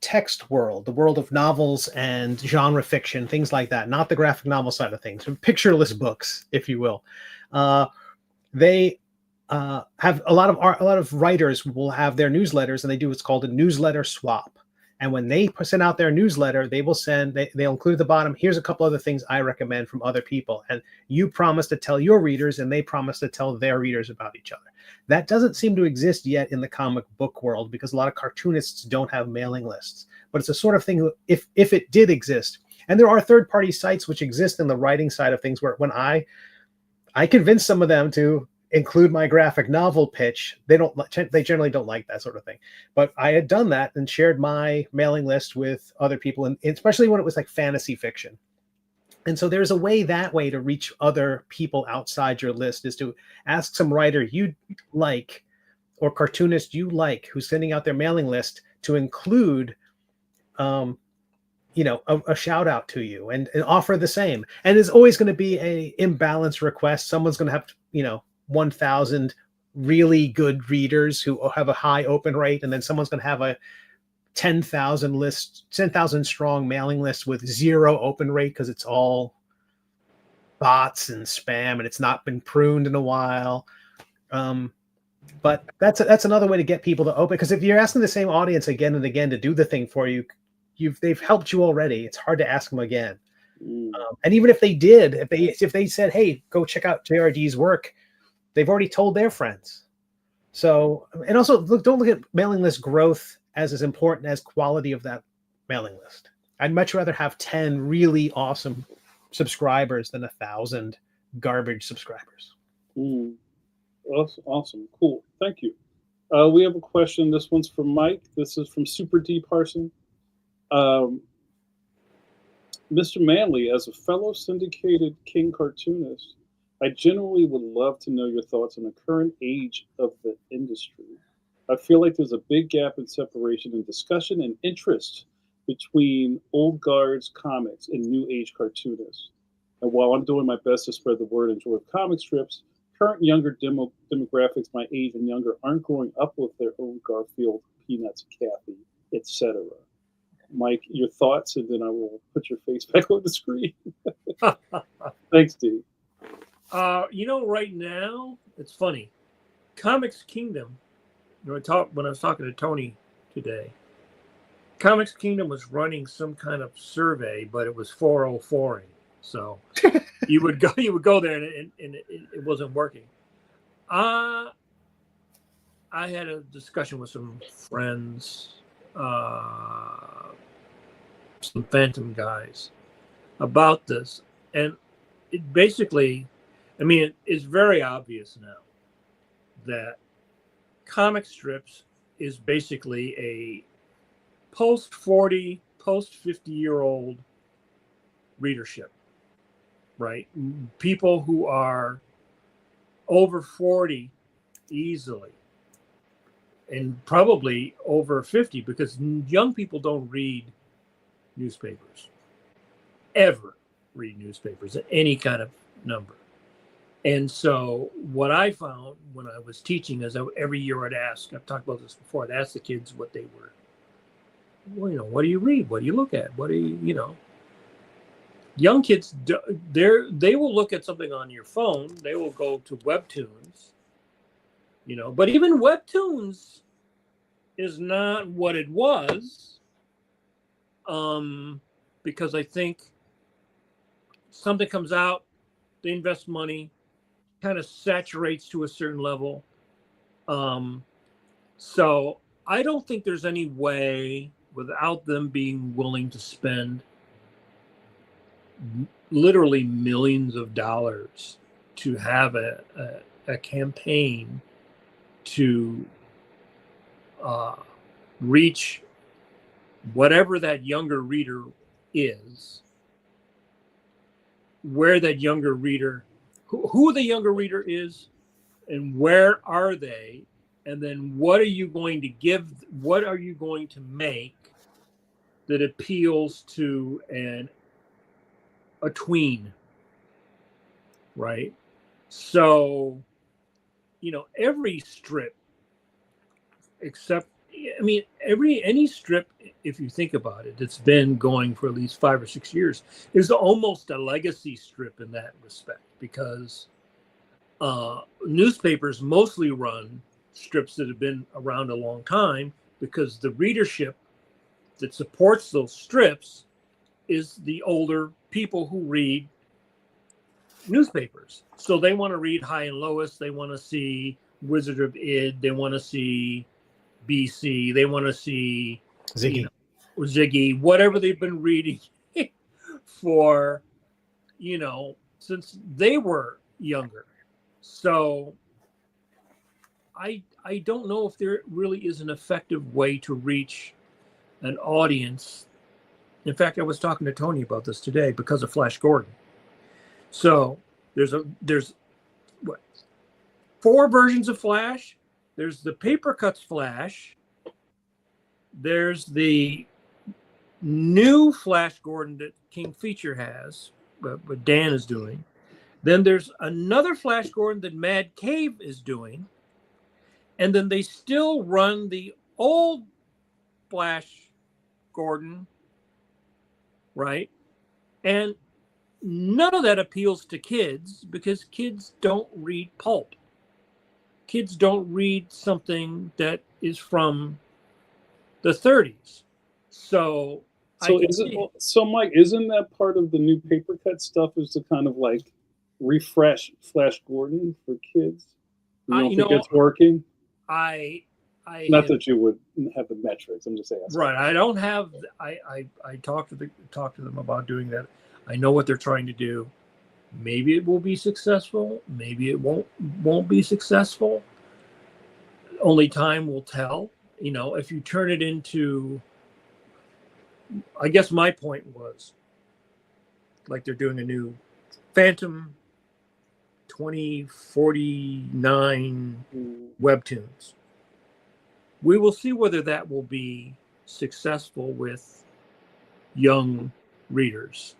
text world, the world of novels and genre fiction, things like that, not the graphic novel side of things, pictureless books, if you will. They have a lot of writers will have their newsletters, and they do what's called a newsletter swap. And when they send out their newsletter, they'll include at the bottom, here's a couple other things I recommend from other people. And you promise to tell your readers, and they promise to tell their readers about each other. That doesn't seem to exist yet in the comic book world, because a lot of cartoonists don't have mailing lists. But it's a sort of thing, if it did exist, and there are third-party sites which exist in the writing side of things, where when I convinced some of them to include my graphic novel pitch, they generally don't like that sort of thing. But I had done that and shared my mailing list with other people, and especially when it was like fantasy fiction. And so there's a way to reach other people outside your list, is to ask some writer you like or cartoonist you like who's sending out their mailing list to include a shout out to you and offer the same. And there's always going to be a imbalanced request. Someone's going to have 1,000 really good readers who have a high open rate, and then someone's going to have a 10,000 strong mailing list with 0 open rate because it's all bots and spam and it's not been pruned in a while. But that's another way to get people to open, because if you're asking the same audience again and again to do the thing for you, they've helped you already. It's hard to ask them again. And even if they did, if they said, hey, go check out JRD's work, They've already told their friends. So, and also don't look at mailing list growth as important as quality of that mailing list. I'd much rather have 10 really awesome subscribers than 1,000 garbage subscribers. Awesome. Cool. Thank you. We have a question. This one's from Mike. This is from Super D Parson. Mr. Manley, as a fellow syndicated King cartoonist, I generally would love to know your thoughts on the current age of the industry. I feel like there's a big gap in separation in discussion and interest between old guard's comics and new age cartoonists. And while I'm doing my best to spread the word and enjoy comic strips, current younger demographics my age and younger aren't growing up with their own Garfield, Peanuts, Kathy, etc. Mike, your thoughts, and then I will put your face back on the screen. Thanks, Dee. Right now, it's funny. Comics Kingdom, when I was talking to Tony today, Comics Kingdom was running some kind of survey, but it was 404ing. So you would go there and it wasn't working. I had a discussion with some friends, some Phantom guys about this, and it basically, it's very obvious now that comic strips is basically a post 40, post 50-year-old readership, right? People who are over 40 easily, and probably over 50, because young people don't read newspapers, ever read newspapers at any kind of number. And so what I found when I was teaching is every year I'd ask, I've talked about this before, I'd ask the kids what they were, what do you read? What do you look at? What do you, young kids, they will look at something on your phone. They will go to Webtoons, but even Webtoons is not what it was, because I think something comes out, they invest money, kind of saturates to a certain level. So I don't think there's any way without them being willing to spend literally millions of dollars to have a campaign to reach whatever that younger reader is, where that younger reader, who the younger reader is, and where are they, and then what are you going to give, what are you going to make that appeals to a tween, right? So, every strip, except, any strip, if you think about it, that's been going for at least 5 or 6 years, is almost a legacy strip in that respect, because newspapers mostly run strips that have been around a long time, because the readership that supports those strips is the older people who read newspapers. So they want to read High and Lois, they want to see Wizard of Id, they want to see BC, they want to see Ziggy, Ziggy, whatever they've been reading for, since they were younger. So I don't know if there really is an effective way to reach an audience. In fact, I was talking to Tony about this today because of Flash Gordon. So there's 4 versions of Flash. There's the paper cuts Flash. There's the new Flash Gordon that King Feature has, what Dan is doing. Then there's another Flash Gordon that Mad Cave is doing. And then they still run the old Flash Gordon, right? And none of that appeals to kids, because kids don't read pulp. Kids don't read something that is from the 30s. So Mike, isn't that part of the new paper cut stuff, is to kind of like refresh Flash Gordon for kids? You don't you think know, it's working? I Not that you would have the metrics. I'm just saying. right. I don't have. I talked to them about doing that. I know what they're trying to do. Maybe it will be successful. Maybe it won't be successful. Only time will tell. You know, if you turn it into, I guess my point was, like they're doing a new Phantom 2049 webtoons. We will see whether that will be successful with young readers.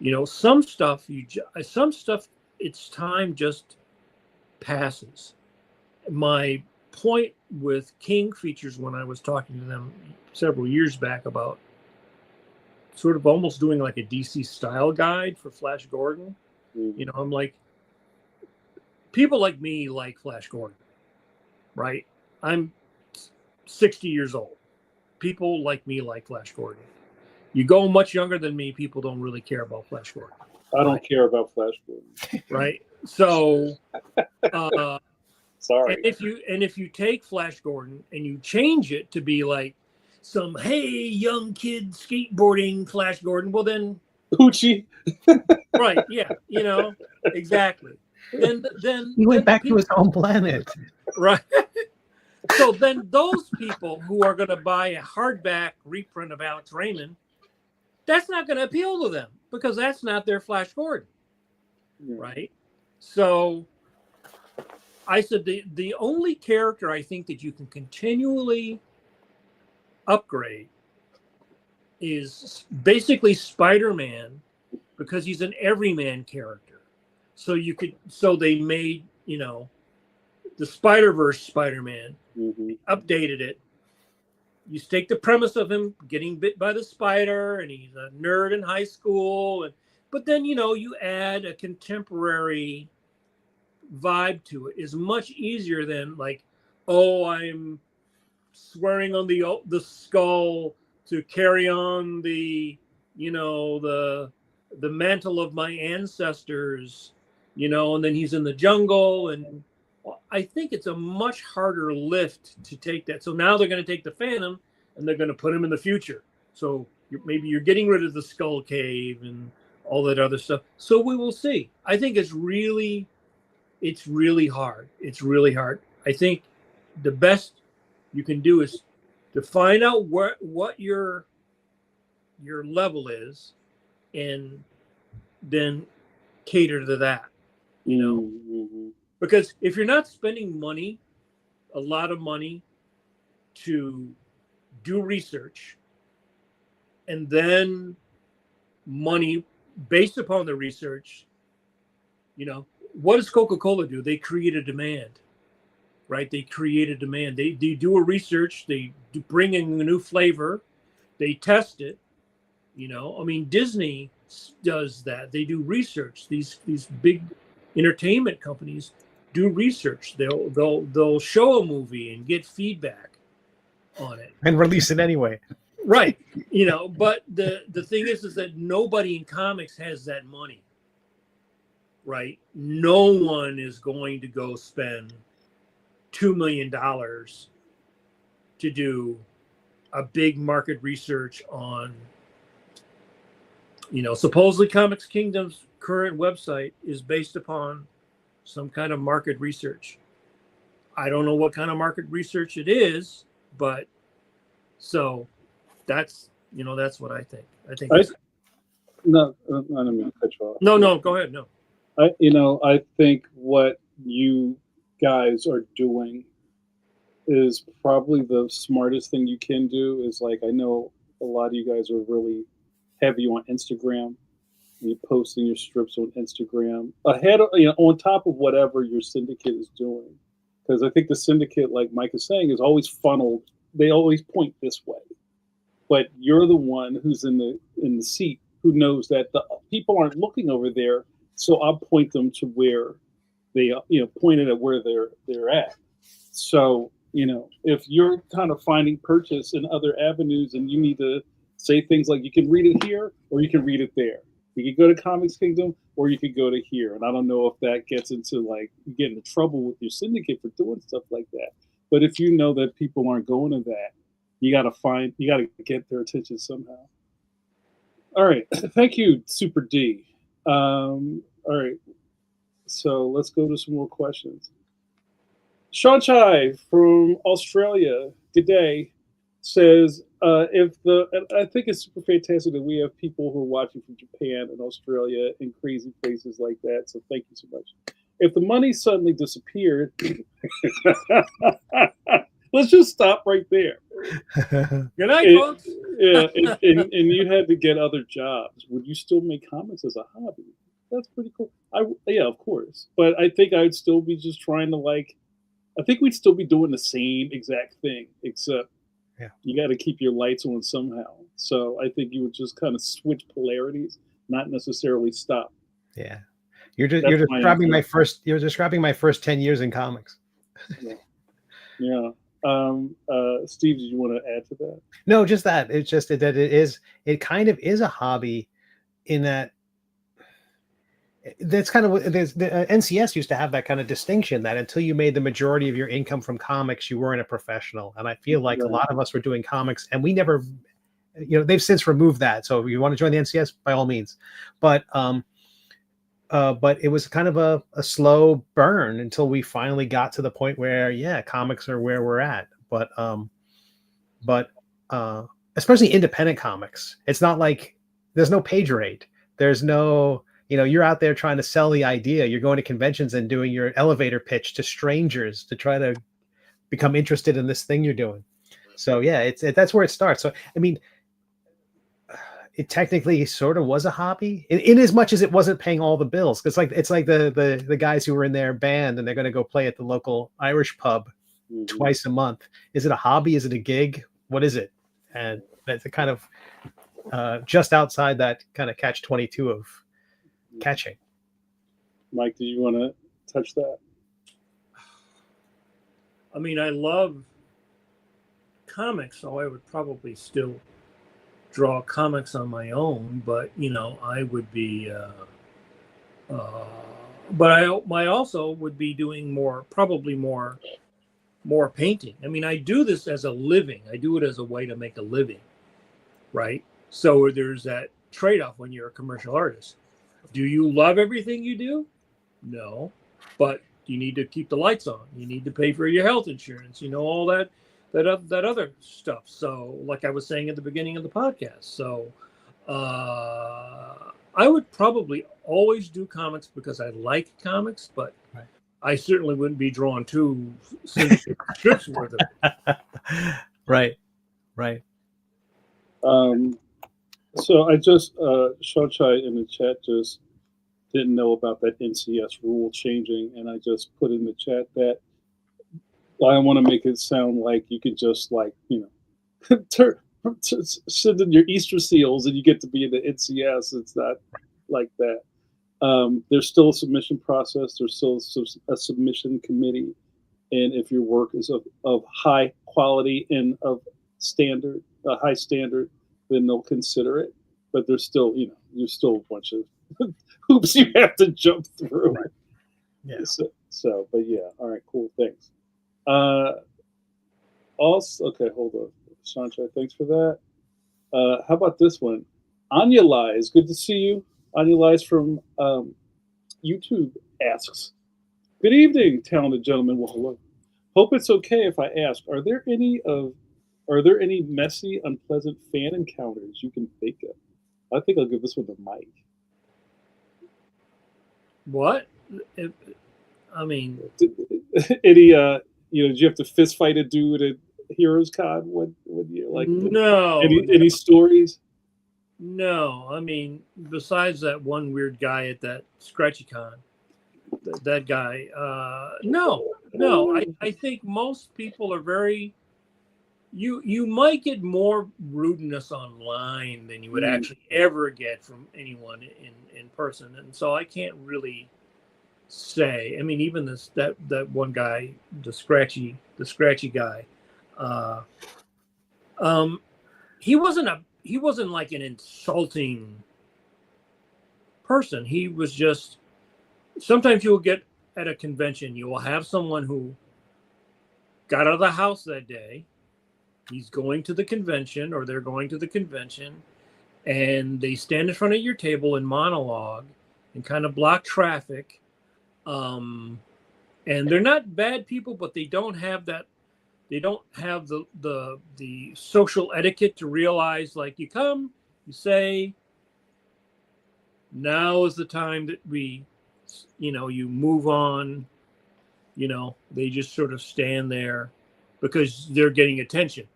You know, some stuff its time just passes. My point with King Features, when I was talking to them several years back about sort of almost doing like a DC style guide for Flash Gordon, you know, I'm like, people like me like Flash Gordon, right? I'm 60 years old. People like me like Flash Gordon. You go much younger than me, people don't really care about Flash Gordon. I don't care about Flash Gordon. Right. So sorry. And if you take Flash Gordon and you change it to be like some young kid skateboarding Flash Gordon, well then Poochie. right, yeah, you know, exactly. Then he went back to his home planet. Right. So then those people who are going to buy a hardback reprint of Alex Raymond, that's not going to appeal to them because that's not their Flash Gordon. Yeah. Right. So I said the only character I think that you can continually upgrade is basically Spider-Man because he's an everyman character. So they made, you know, the Spider-Verse Spider-Man, updated it. You take the premise of him getting bit by the spider and he's a nerd in high school, but then, you know, you add a contemporary vibe to it. Is much easier than like, oh, I'm swearing on the skull to carry on the, you know, the mantle of my ancestors, you know, and then he's in the jungle. And I think it's a much harder lift to take that. So now they're going to take the Phantom and they're going to put him in the future. So maybe you're getting rid of the Skull Cave and all that other stuff. So we will see. I think it's really hard. It's really hard. I think the best you can do is to find out what your level is and then cater to that, you know. Because if you're not spending a lot of money to do research and then money based upon the research, you know, what does Coca-Cola do? They create a demand, right? They create a demand. They do a research. They bring in a new flavor. They test it. You know, I mean, Disney does that. They do research. These big entertainment companies do research. They'll show a movie and get feedback on it and release it anyway. Right. You know, but the thing is that nobody in comics has that money. Right? No one is going to go spend $2 million to do a big market research on, you know, supposedly Comics Kingdom's current website is based upon some kind of market research. I don't know what kind of market research it is, but so that's, you know, that's what I think. I think. No, I don't mean to cut you off. No, go ahead. No. I think what you guys are doing is probably the smartest thing you can do. Is like, I know a lot of you guys are really heavy on Instagram. You posting your strips on Instagram ahead of, you know, on top of whatever your syndicate is doing. Because I think the syndicate, like Mike is saying, is always funneled. They always point this way, but you're the one who's in the seat who knows that the people aren't looking over there. So I'll point them to where they, you know, pointed at where they're at. So, you know, if you're kind of finding purchase in other avenues and you need to say things like you can read it here or you can read it there. You could go to Comics Kingdom, or you could go to here. And I don't know if that gets into like you get into trouble with your syndicate for doing stuff like that. But if you know that people aren't going to that, you got to get their attention somehow. All right, thank you, Super D. All right, so let's go to some more questions. Sean Chai from Australia, good day, says I think it's super fantastic that we have people who are watching from Japan and Australia and crazy places like that. So thank you so much. If the money suddenly disappeared, let's just stop right there. Good night, folks. Yeah, and you had to get other jobs. Would you still make comics as a hobby? That's pretty cool. Yeah, of course. But I think I would still be just trying to I think we'd still be doing the same exact thing, except you got to keep your lights on somehow. So I think you would just kind of switch polarities, not necessarily stop. Yeah, you're describing my first 10 years in comics. Yeah. Steve, did you want to add to that? No, just that. It's just that it kind of is a hobby in that. That's kind of what the NCS used to have, that kind of distinction that until you made the majority of your income from comics, you weren't a professional. And I feel like a lot of us were doing comics and we never, they've since removed that. So if you want to join the NCS, by all means. But it was kind of a slow burn until we finally got to the point where, comics are where we're at. But especially independent comics, it's not like there's no page rate. There's no, you're out there trying to sell the idea. You're going to conventions and doing your elevator pitch to strangers to try to become interested in this thing you're doing. So that's where it starts. So, I mean, it technically sort of was a hobby in as much as it wasn't paying all the bills. It's like the guys who were in their band and they're going to go play at the local Irish pub twice a month. Is it a hobby? Is it a gig? What is it? And that's a kind of just outside that kind of catch-22 of catching. Mike, do you want to touch that? I mean, I love comics, so I would probably still draw comics on my own, but I would be but I also would be doing probably more painting. I mean, I do this as a living. I do it as a way to make a living, right? So there's that trade-off when you're a commercial artist. Do you love everything you do? No, but you need to keep the lights on. You need to pay for your health insurance, all that other stuff. So like I was saying at the beginning of the podcast. So I would probably always do comics because I like comics, but I certainly wouldn't be drawn to strips worth of it. Right. So I just Shochai in the chat just didn't know about that NCS rule changing, and I just put in the chat that I want to make it sound like you could just send in your Easter seals and you get to be in the NCS. It's not like that. There's still a submission process. There's still a submission committee, and if your work is of high quality and of a high standard, then they'll consider it. But there's still, there's still a bunch of hoops you have to jump through. Right. Yeah. So, but yeah, all right, cool, thanks. Also, okay, hold on, Sanjay, thanks for that. How about this one? Anya Lies, good to see you. Anya Lies from YouTube asks, "Good evening, talented gentlemen." Well, hello. Hope it's okay if I ask, are there any messy, unpleasant fan encounters you can think of? I think I'll give this one to Mike. What? I mean, any did you have to fist fight a dude at Heroes Con? When you like? No. Any stories? No, I mean, besides that one weird guy at that Scratchy Con, that guy. No. I think most people are very. You might get more rudeness online than you would actually ever get from anyone in person, and so I can't really say. I mean, even that one guy, the scratchy guy, he wasn't like an insulting person. He was just, sometimes you'll get at a convention, you will have someone who got out of the house that day. He's going to the convention, or they're going to the convention, and they stand in front of your table and monologue and kind of block traffic. And they're not bad people, but they don't have that. They don't have the social etiquette to realize, like, you come, you say, now is the time that we, you move on. They just sort of stand there because they're getting attention.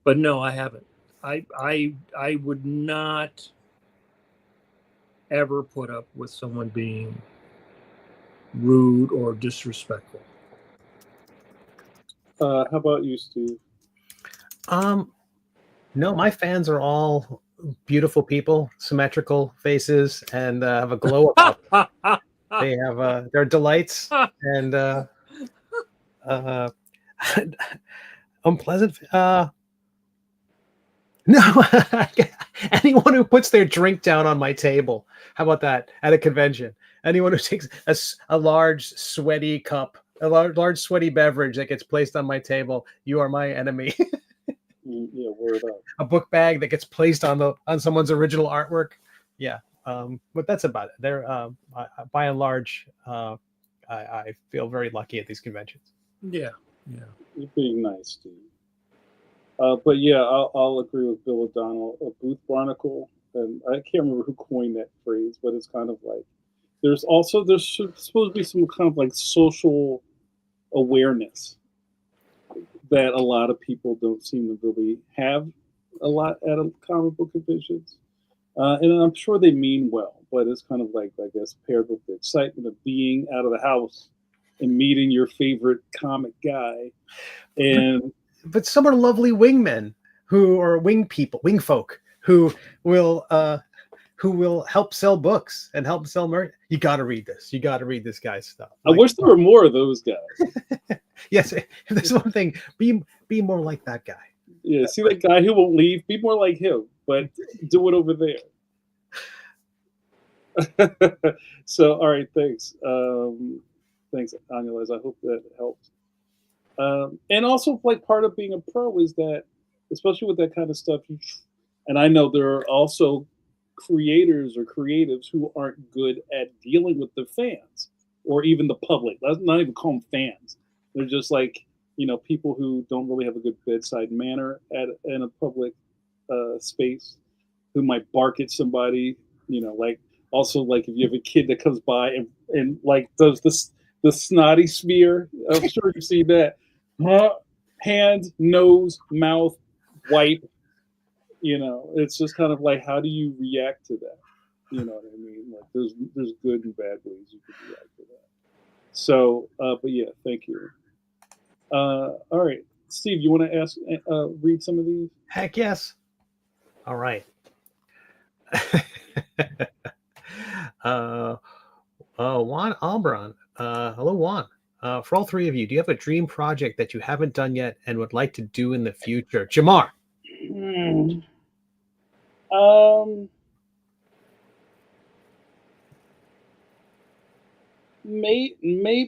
But no, I haven't. I would not ever put up with someone being rude or disrespectful. How about you, Steve? No, my fans are all beautiful people, symmetrical faces, and have a glow about them. They have their delights and unpleasant. No, anyone who puts their drink down on my table. How about that at a convention? Anyone who takes a large sweaty cup, a large sweaty beverage that gets placed on my table, you are my enemy. Yeah, word up. A book bag that gets placed on someone's original artwork. Yeah, but that's about it. They're by and large, I feel very lucky at these conventions. Yeah. You're being nice, Steve. But yeah, I'll agree with Bill O'Donnell. A booth barnacle, and I can't remember who coined that phrase, but it's kind of like there's supposed to be some kind of like social awareness that a lot of people don't seem to really have a lot at a comic book conventions. And I'm sure they mean well, but it's kind of like, I guess, paired with the excitement of being out of the house and meeting your favorite comic guy. And but some are lovely wingmen who are wing folk who will help sell books and help sell merch. You got to read this. You got to read this guy's stuff. I wish there were more of those guys. Yes, if there's one thing, be more like that guy. Yeah, see that guy who won't leave? Be more like him, but do it over there. So, all right, thanks. Thanks, Anulaz. I hope that helped. And also, like, part of being a pro is that, especially with that kind of stuff, and I know there are also creators or creatives who aren't good at dealing with the fans or even the public. Let's not even call them fans. They're just like, people who don't really have a good bedside manner in a public space, who might bark at somebody, like, also, like, if you have a kid that comes by and like does the snotty smear, I'm sure you've seen that. Hand, nose, mouth, wipe. It's just kind of like, how do you react to that? You know what I mean? Like, there's good and bad ways you can react to that. So, but yeah, thank you. All right, Steve, you want to read some of these? Heck yes. All right. Juan Albron. Hello, Juan. For all three of you, do you have a dream project that you haven't done yet and would like to do in the future? Jamar.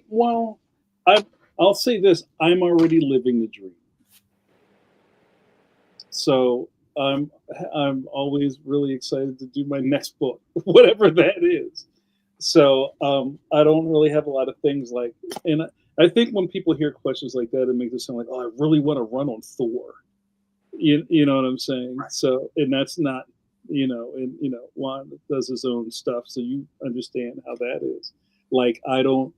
Well, I'll say this: I'm already living the dream. So I'm always really excited to do my next book, whatever that is. So I don't really have a lot of things like, and I think when people hear questions like that, it makes it sound like, oh, I really want to run on Thor. You know what I'm saying? Right. So, and that's not, Juan does his own stuff, so you understand how that is. Like, I don't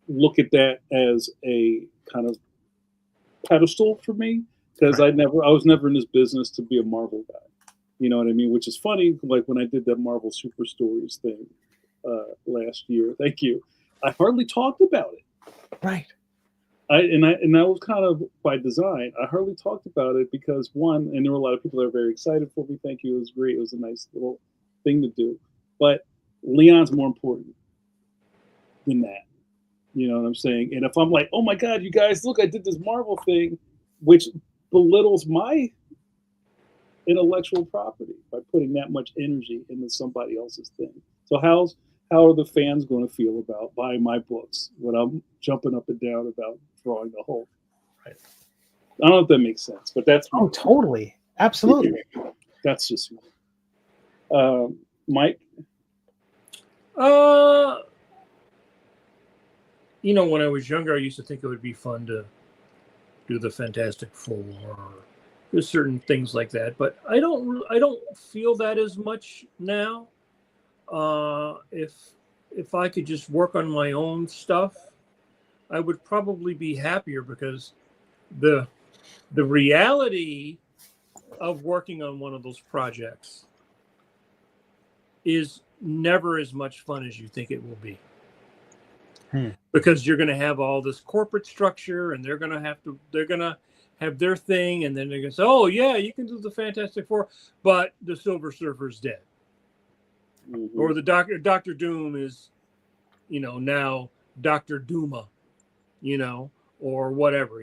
look at that as a kind of pedestal for me, because I was never in this business to be a Marvel guy. You know what I mean? Which is funny. Like, when I did that Marvel Super Stories thing last year, thank you, I hardly talked about it. Right. And that was kind of by design. I hardly talked about it because, one, and there were a lot of people that were very excited for me. Thank you. It was great. It was a nice little thing to do. But Leon's more important than that. You know what I'm saying? And if I'm like, oh my God, you guys, look, I did this Marvel thing, which belittles my intellectual property by putting that much energy into somebody else's thing. So how are the fans going to feel about buying my books when I'm jumping up and down about drawing the Hulk? Right. I don't know if that makes sense, but that's Oh, totally, absolutely. That's just me. Mike. You know, when I was younger, I used to think it would be fun to do the Fantastic Four, or there's certain things like that. But I don't feel that as much now. If I could just work on my own stuff, I would probably be happier, because the reality of working on one of those projects is never as much fun as you think it will be. Because you're going to have all this corporate structure, and they're going to have their thing, and then they're going to say, oh yeah, you can do the Fantastic Four, but the Silver Surfer's dead. Mm-hmm. Or the Dr. Doom is, now Dr. Dooma, or whatever,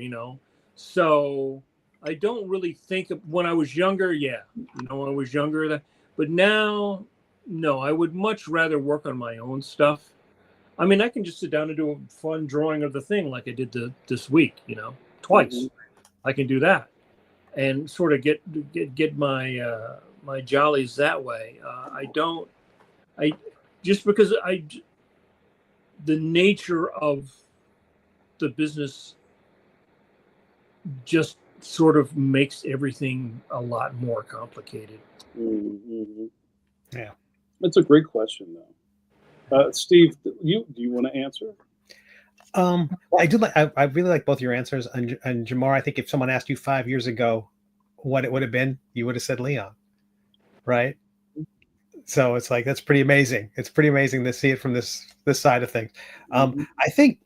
So I don't really think of, when I was younger, when I was younger, but now, no, I would much rather work on my own stuff. I mean, I can just sit down and do a fun drawing of the thing like I did this week, twice. Mm-hmm. I can do that and sort of get my my jollies that way. Just because the nature of the business just sort of makes everything a lot more complicated. Mm-hmm. Yeah, that's a great question, though. Steve, do you want to answer? Well, I do like. I really like both your answers. And Jamar, I think if someone asked you 5 years ago what it would have been, you would have said Leon, right? So it's like, that's pretty amazing. It's pretty amazing to see it from this side of things. I think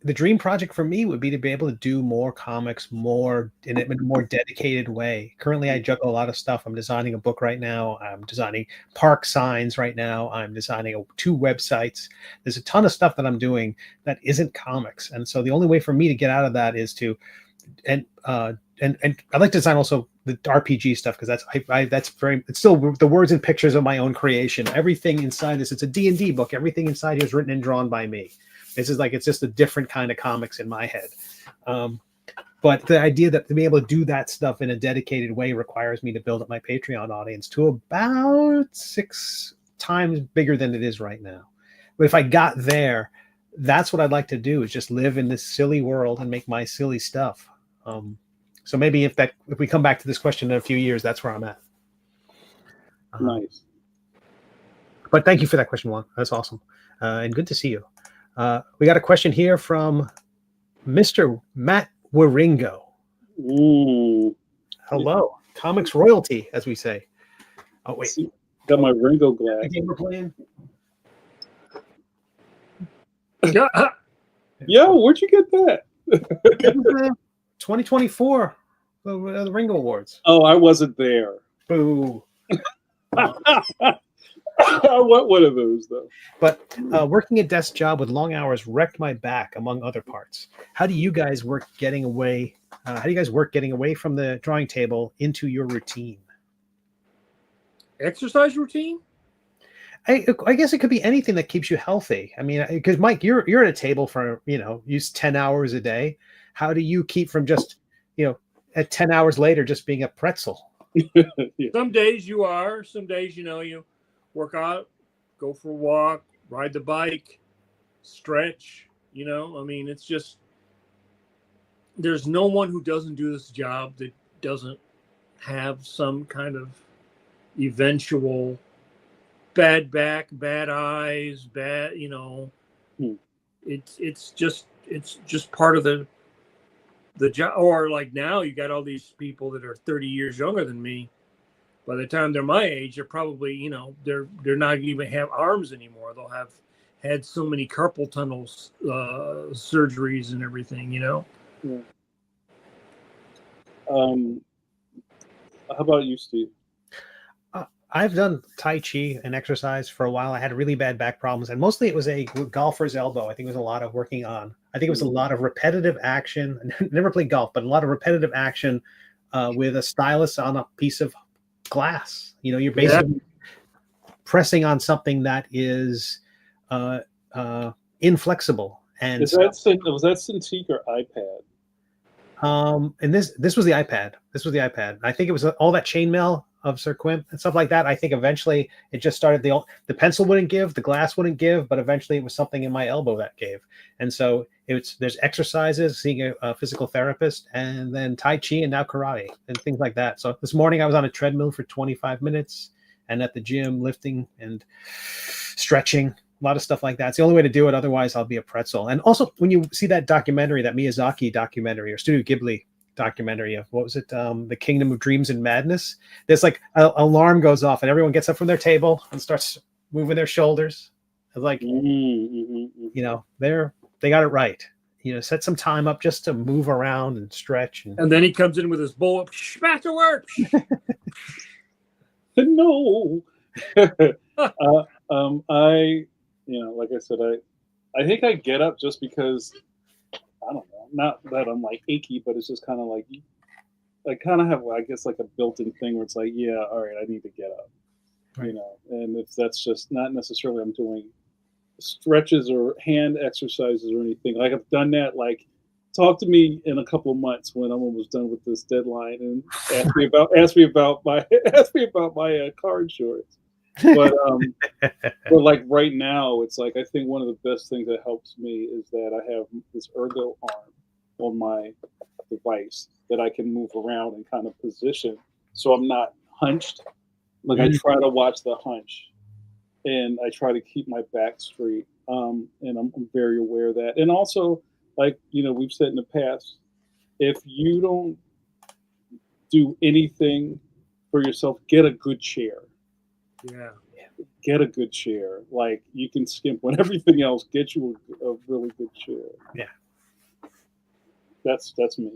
the dream project for me would be to be able to do more comics, more in a more dedicated way. Currently, I juggle a lot of stuff. I'm designing a book right now. I'm designing park signs right now. I'm designing 2 websites. There's a ton of stuff that I'm doing that isn't comics, and so the only way for me to get out of that is to, and I like to design also the RPG stuff, because it's still the words and pictures of my own creation. Everything inside this, it's a D&D book. Everything inside here is written and drawn by me. This is like, it's just a different kind of comics in my head. But the idea that to be able to do that stuff in a dedicated way requires me to build up my Patreon audience to about 6 times bigger than it is right now. But if I got there, that's what I'd like to do, is just live in this silly world and make my silly stuff. So maybe if we come back to this question in a few years, that's where I'm at. Nice. But thank you for that question, Juan. That's awesome. And good to see you. We got a question here from Mr. Matt Waringo. Ooh. Hello. Comics royalty, as we say. Oh, wait. Got my Ringo glass. The game we're playing? Yo, where'd you get that? 2024, the Ringo Awards. Oh, I wasn't there. Boo. I want one of those, though. But working a desk job with long hours wrecked my back, among other parts. How do you guys work getting away? How do you guys work getting away from the drawing table into your routine? Exercise routine? I guess it could be anything that keeps you healthy. I mean, because Mike, you're at a table for, use 10 hours a day. How do you keep from just, at 10 hours later, just being a pretzel? Yeah. Some days you are. Some days, you work out, go for a walk, ride the bike, stretch. I mean, it's just, there's no one who doesn't do this job that doesn't have some kind of eventual bad back, bad eyes, bad, it's just part of the job. Or like now you got all these people that are 30 years younger than me. By the time they're my age, they're probably, they're not even have arms anymore. They'll have had so many carpal tunnels surgeries and everything, Yeah. How about you, Steve? I've done Tai Chi and exercise for a while. I had really bad back problems, and mostly it was a golfer's elbow. I think it was a lot of working on. I think it was a lot of repetitive action. I never played golf, but a lot of repetitive action with a stylus on a piece of glass. You're basically pressing on something that is inflexible. And was that Cintiq or iPad? And this was the iPad. This was the iPad. I think it was all that chainmail of Sir Quimp and stuff like that. I think eventually it just started. The pencil wouldn't give, the glass wouldn't give, but eventually it was something in my elbow that gave. And so there's exercises, seeing a physical therapist, and then Tai Chi, and now karate and things like that. So this morning I was on a treadmill for 25 minutes, and at the gym lifting and stretching. A lot of stuff like that. It's the only way to do it. Otherwise, I'll be a pretzel. And also, when you see that documentary, that Miyazaki documentary or Studio Ghibli documentary of, what was it? The Kingdom of Dreams and Madness. There's like an alarm goes off and everyone gets up from their table and starts moving their shoulders. It's like, they got it right. Set some time up just to move around and stretch. And then he comes in with his bowl, back to work. No. Like I said, I think I get up just because, I don't know, not that I'm like achy, but it's just kind of like, I kind of have, I guess, like a built-in thing where it's like, yeah, all right, I need to get up, right. And if that's just not necessarily I'm doing stretches or hand exercises or anything, like I've done that, like talk to me in a couple of months when I'm almost done with this deadline and ask me about my car insurance. But like right now, it's like I think one of the best things that helps me is that I have this ergo arm on my device that I can move around and kind of position so I'm not hunched. Like I try to watch the hunch, and I try to keep my back straight. And I'm very aware of that. And also, like we've said in the past, if you don't do anything for yourself, get a good chair. Yeah. Get a good chair. Like you can skimp on everything else. Get you a really good chair. Yeah. That's me.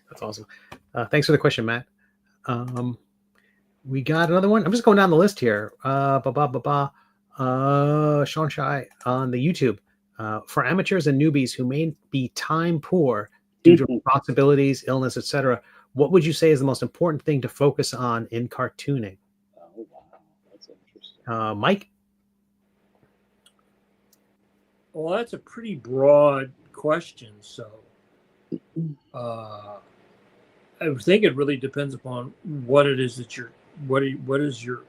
That's awesome. Thanks for the question, Matt. We got another one. I'm just going down the list here. Sean Shai on the YouTube. For amateurs and newbies who may be time poor due to responsibilities, illness, etc., what would you say is the most important thing to focus on in cartooning? Oh, wow. That's interesting. Mike? Well, that's a pretty broad question. So I think it really depends upon what it is that what is your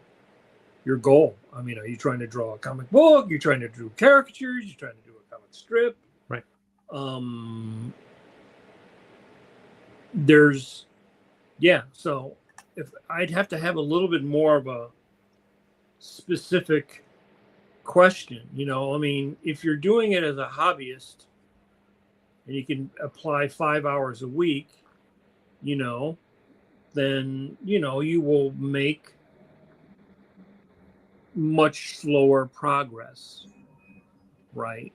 goal? I mean, are you trying to draw a comic book? You're trying to do caricatures? You're trying to do a comic strip? Right. So if I'd have to have a little bit more of a specific question, I mean, if you're doing it as a hobbyist and you can apply 5 hours a week, then, you will make much slower progress, right?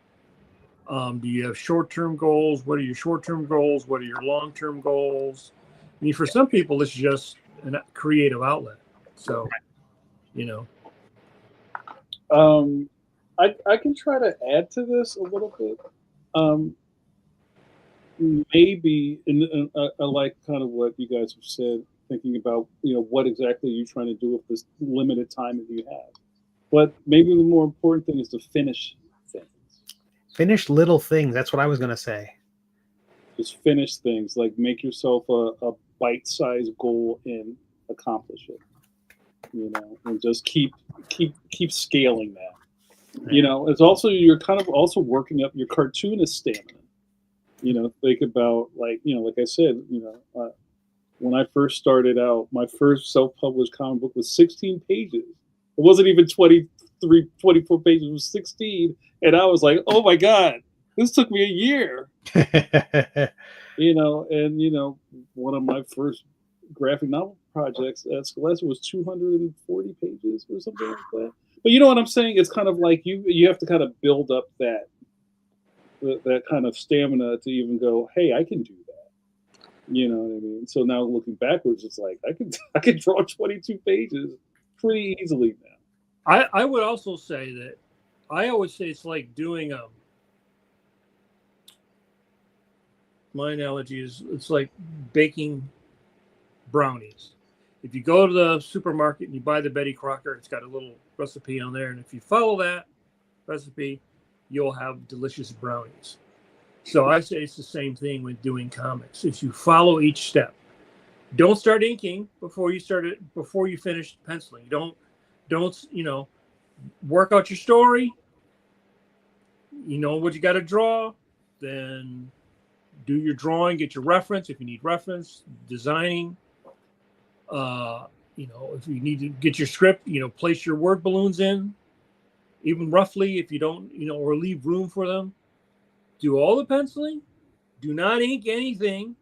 Do you have short-term goals? What are your short-term goals? What are your long-term goals? I mean, for some people, it's just a creative outlet. So, I can try to add to this a little bit. Maybe, and I like kind of what you guys have said, thinking about, what exactly are you trying to do with this limited time that you have. But maybe the more important thing is to finish things. Finish little things. That's what I was going to say. Just finish things. Like make yourself a bite-sized goal and accomplish it. And just keep scaling that. It's also, you're kind of also working up your cartoonist stamina. Think about like I said, when I first started out, my first self-published comic book was 16 pages. It wasn't even 23, 24 pages. It was 16. And I was like, oh my God, this took me a year. One of my first graphic novel projects at Scholastic was 240 pages or something like that. But you know what I'm saying? It's kind of like you have to kind of build up that kind of stamina to even go, hey, I can do that. You know what I mean? So now looking backwards, it's like I can draw 22 pages pretty easily now. I would also say that I always say it's like doing my analogy is it's like baking brownies. If you go to the supermarket and you buy the Betty Crocker, it's got a little recipe on there. And if you follow that recipe, you'll have delicious brownies. So I say it's the same thing with doing comics. If you follow each step, don't start inking before you finish penciling. Don't work out your story. You know what you got to draw, then do your drawing, get your reference if you need reference, designing. If you need to get your script, place your word balloons in, even roughly if you don't, or leave room for them. Do all the penciling. Do not ink anything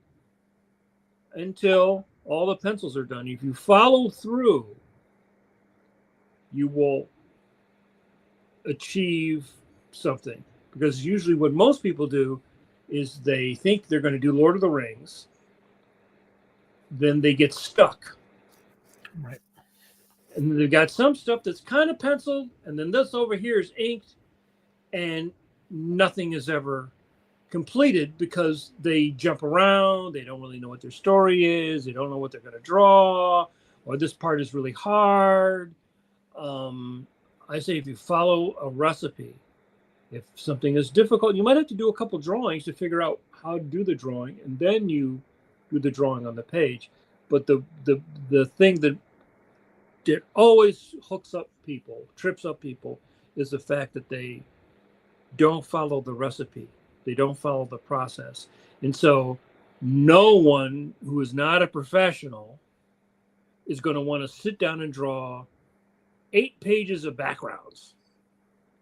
until all the pencils are done. If you follow through, you will achieve something. Because usually what most people do is they think they're going to do Lord of the Rings. Then they get stuck. Right. And they've got some stuff that's kind of penciled, and then this over here is inked, and nothing is ever completed because they jump around. They don't really know what their story is. They don't know what they're going to draw, or this part is really hard. I say if you follow a recipe, if something is difficult, you might have to do a couple drawings to figure out how to do the drawing, and then you do the drawing on the page. But the thing that always trips up people, is the fact that they don't follow the recipe. They don't follow the process. And so no one who is not a professional is going to want to sit down and draw 8 pages of backgrounds.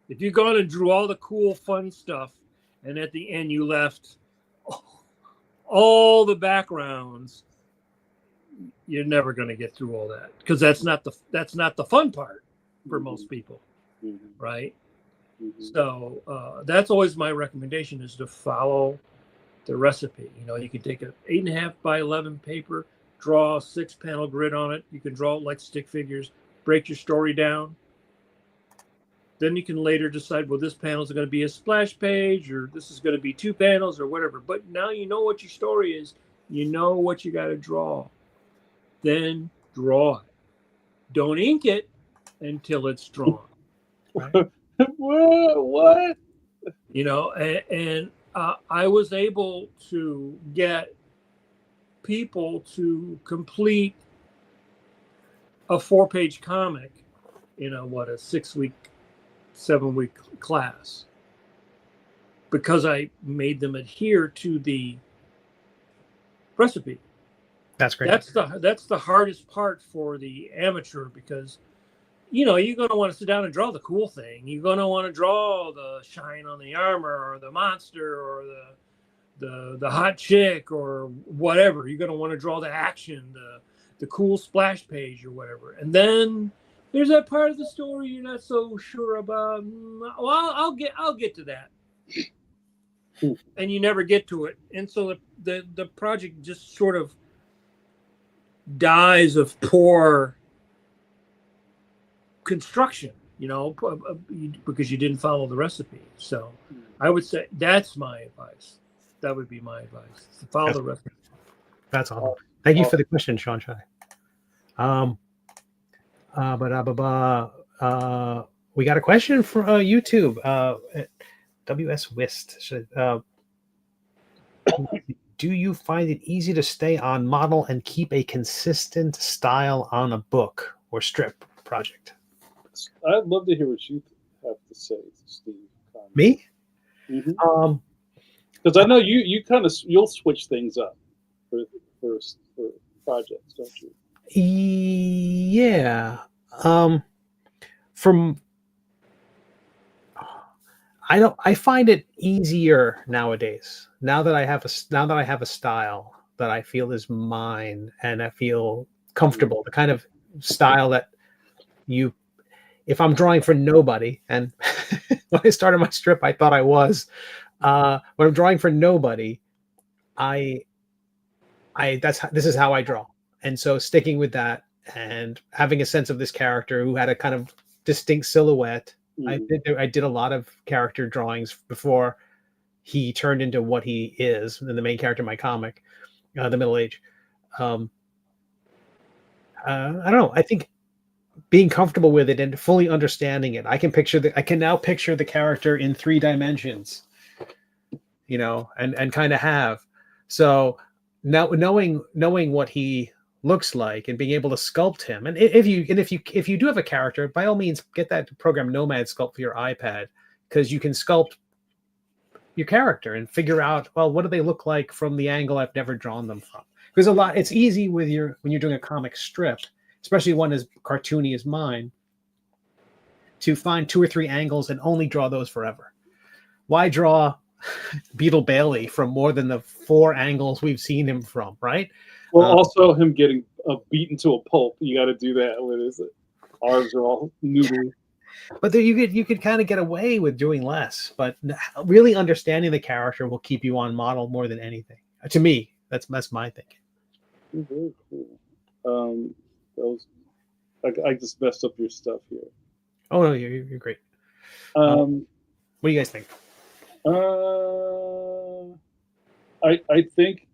If you've gone and drew all the cool, fun stuff, and at the end you left all the backgrounds, you're never going to get through all that, because that's not the fun part for most people, right? So that's always my recommendation, is to follow the recipe. You can take a 8.5 by 11 paper, draw a 6-panel grid on it. You can draw it like stick figures, break your story down. Then you can later decide, well, this panel is going to be a splash page, or this is going to be 2 panels, or whatever. But now you know what your story is. You know what you got to draw. Then draw it. Don't ink it until it's drawn. Right? What? And I was able to get people to complete a 4-page comic in a 6-week, 7-week class, because I made them adhere to the recipe. That's great. That's the hardest part for the amateur, because you're going to want to sit down and draw the cool thing. You're going to want to draw the shine on the armor, or the monster, or the hot chick, or whatever. You're going to want to draw the action, the cool splash page, or whatever. And then there's that part of the story you're not so sure about. Well, I'll get to that. And you never get to it. And so the project just sort of dies of poor construction, because you didn't follow the recipe. So I would say that's my advice. That would be my advice, to follow the recipe. That's awesome. Thank you for the question, Sean Shai. We got a question from YouTube. WS Wist. Do you find it easy to stay on model and keep a consistent style on a book or strip project? I'd love to hear what you have to say, Steve. Me? Mm-hmm. Because I know you'll switch things up for projects, don't you? Yeah. I find it easier nowadays. Now that I have a style that I feel is mine, and I feel comfortable, the kind of style that if I'm drawing for nobody, and when I started my strip, I thought I was, when I'm drawing for nobody, this is how I draw. And so sticking with that and having a sense of this character who had a kind of distinct silhouette. I did a lot of character drawings before he turned into what he is, the main character in my comic, the Middle Age. I don't know. I think being comfortable with it and fully understanding it, I can now picture the character in 3 dimensions, and kind of have. So now knowing what he looks like and being able to sculpt him. And if you do have a character, by all means, get that program Nomad Sculpt for your iPad, because you can sculpt your character and figure out, well, what do they look like from the angle I've never drawn them from. Because it's easy when you're doing a comic strip, especially one as cartoony as mine, to find 2 or 3 angles and only draw those forever. Why draw Beetle Bailey from more than the 4 angles we've seen him from, right? Well, also him getting beaten to a pulp. You got to do that when his arms are all noodly. But there you could kind of get away with doing less. But really understanding the character will keep you on model more than anything. To me, that's my thinking. Very cool. I just messed up your stuff here. Oh no, you're great. What do you guys think? I think,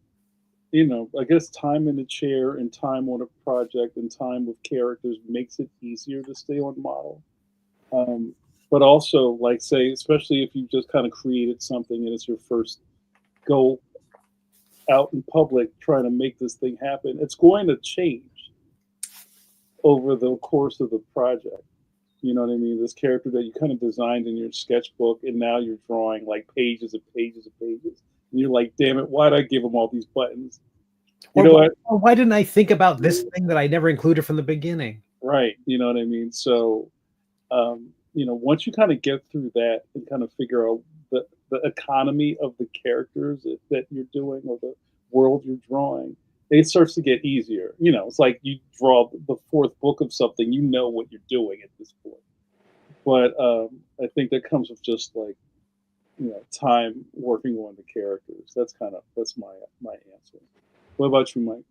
I guess time in the chair and time on a project and time with characters makes it easier to stay on model. But also, like, say, especially if you just kind of created something and it's your first go out in public trying to make this thing happen, it's going to change over the course of the project. You know what I mean? This character that you kind of designed in your sketchbook, and now you're drawing like pages and pages and pages. And you're like, damn it, why did I give them all these buttons? Why didn't I think about this thing that I never included from the beginning? Right. You know what I mean? So, once you kind of get through that and kind of figure out the economy of the characters that you're doing or the world you're drawing, it starts to get easier. It's like you draw the 4th book of something, you know what you're doing at this point. But I think that comes with just like, time working on the characters. That's my answer. What about you, Mike?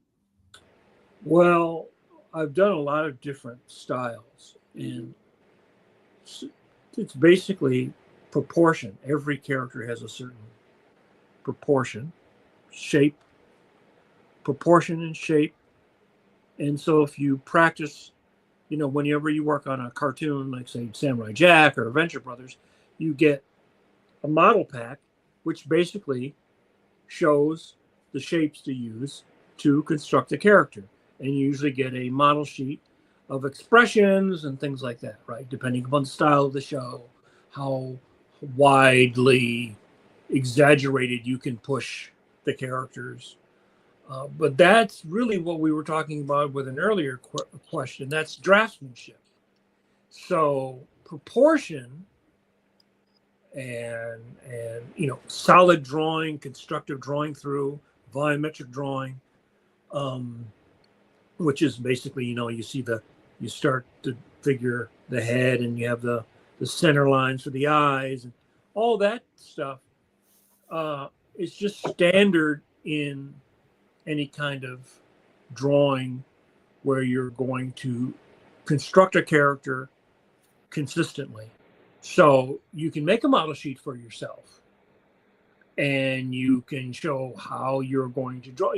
Well, I've done a lot of different styles, and it's basically proportion. Every character has a certain proportion, shape, proportion and shape. And so if you practice, whenever you work on a cartoon, like say Samurai Jack or Adventure Brothers, you get a model pack, which basically shows the shapes to use to construct a character. And you usually get a model sheet of expressions and things like that, right? Depending upon the style of the show, how widely exaggerated you can push the characters. But that's really what we were talking about with an earlier question. That's draftsmanship. So proportion and solid drawing, constructive drawing through, volumetric drawing, which is basically, you start to figure the head and you have the center lines for the eyes and all that stuff. It's just standard in any kind of drawing where you're going to construct a character consistently. So you can make a model sheet for yourself and you can show how you're going to draw,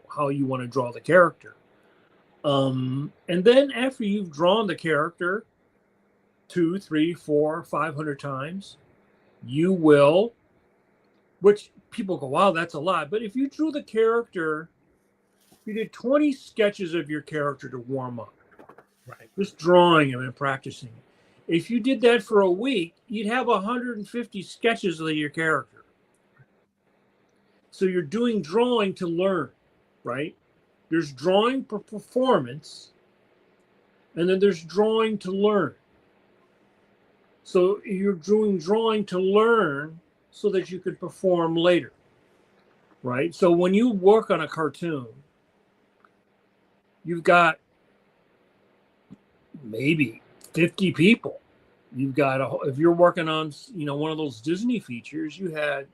how you want to draw the character. And then after you've drawn the character 2, 3, 4, 500 times, you will, which people go, wow, that's a lot. But if you drew the character, you did 20 sketches of your character to warm up, right? Just drawing him and practicing. If you did that for a week, you'd have 150 sketches of your character. So you're doing drawing to learn, right? There's drawing for performance, and then there's drawing to learn. So you're doing drawing to learn so that you could perform later, right? So when you work on a cartoon, you've got maybe 50 people. You've got, if you're working on, one of those Disney features, you had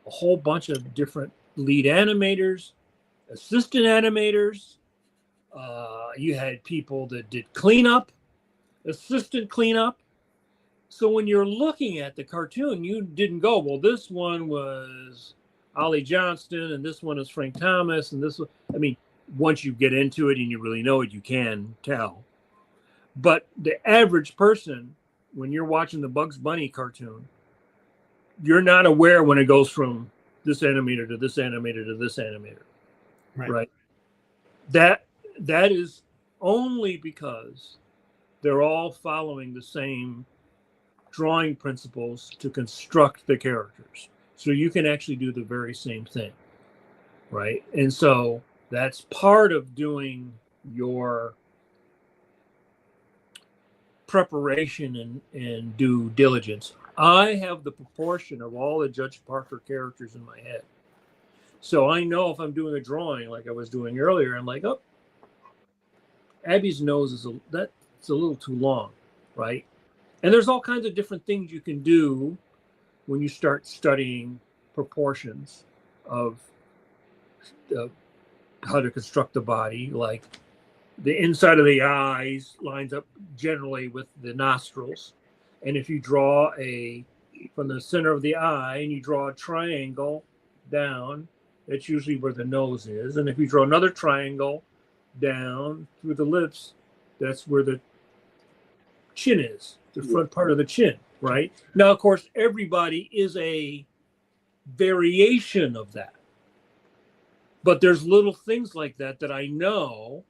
a whole bunch of different lead animators, assistant animators. You had people that did cleanup, assistant cleanup. So when you're looking at the cartoon, you didn't go, well, this one was Ollie Johnston, and this one is Frank Thomas, and this one, once you get into it and you really know it, you can tell. But the average person, when you're watching the Bugs Bunny cartoon, you're not aware when it goes from this animator to this animator to this animator, right? That is only because they're all following the same drawing principles to construct the characters. So you can actually do the very same thing, right? And so that's part of doing your preparation and due diligence. I have the proportion of all the Judge Parker characters in my head. So I know if I'm doing a drawing like I was doing earlier, I'm like, oh, Abby's nose is that's a little too long, right? And there's all kinds of different things you can do when you start studying proportions of how to construct the body, like the inside of the eyes lines up generally with the nostrils. And if you draw from the center of the eye and you draw a triangle down, that's usually where the nose is. And if you draw another triangle down through the lips, that's where the chin is, the front part of the chin, right? Now, of course, everybody is a variation of that. But there's little things like that that I know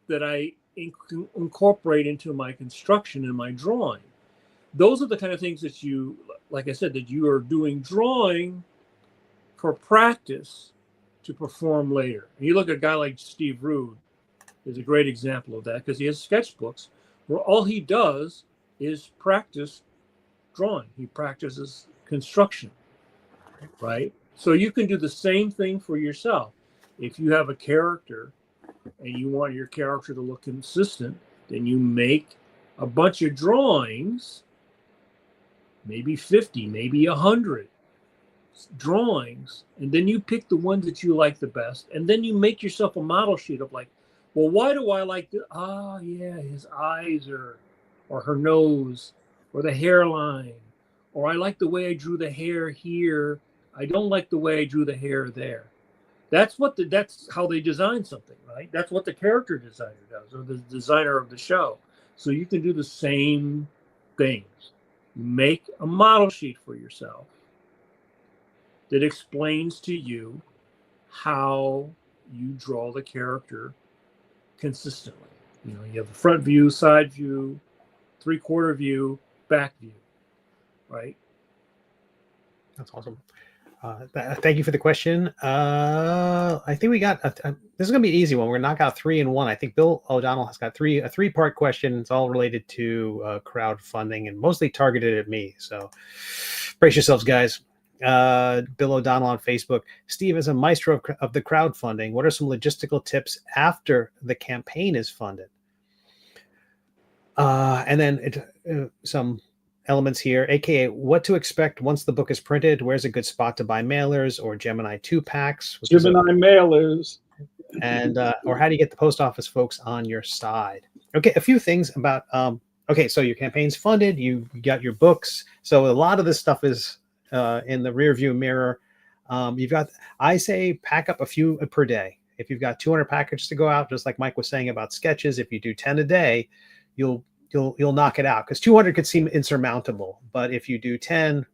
that I incorporate into my construction and my drawing. Those are the kind of things that you, like I said, that you are doing drawing for practice to perform later. And you look at a guy like Steve Rude is a great example of that, because he has sketchbooks where all he does is practice drawing. He practices construction, right? So you can do the same thing for yourself. If you have a character and you want your character to look consistent, then you make a bunch of drawings, maybe 50, maybe 100 drawings, and then you pick the ones that you like the best, and then you make yourself a model sheet of like, well, why do I like this? Ah, yeah, his eyes or her nose or the hairline, or I like the way I drew the hair here. I don't like the way I drew the hair there. That's how they design something, right? That's what the character designer does, or the designer of the show. So you can do the same things. Make a model sheet for yourself that explains to you how you draw the character consistently. You know, you have the front view, side view, 3/4 view, back view, right? That's awesome. Thank you for the question. I think we got this is going to be an easy one. We're going to knock out 3 in 1. I think Bill O'Donnell has got a 3-part question. It's all related to crowdfunding and mostly targeted at me. So brace yourselves, guys. Bill O'Donnell on Facebook. Steve, as a maestro of the crowdfunding, what are some logistical tips after the campaign is funded? And then some elements here, aka what to expect once the book is printed. Where's a good spot to buy mailers or Gemini 2 packs? Gemini mailers. And or how do you get the post office folks on your side? Okay, a few things about okay, so your campaign's funded, you got your books, so a lot of this stuff is in the rear view mirror. You've got, I say, pack up a few per day. If you've got 200 packages to go out, just like Mike was saying about sketches, if you do 10 a day, you'll knock it out, because 200 could seem insurmountable, but if you do 10,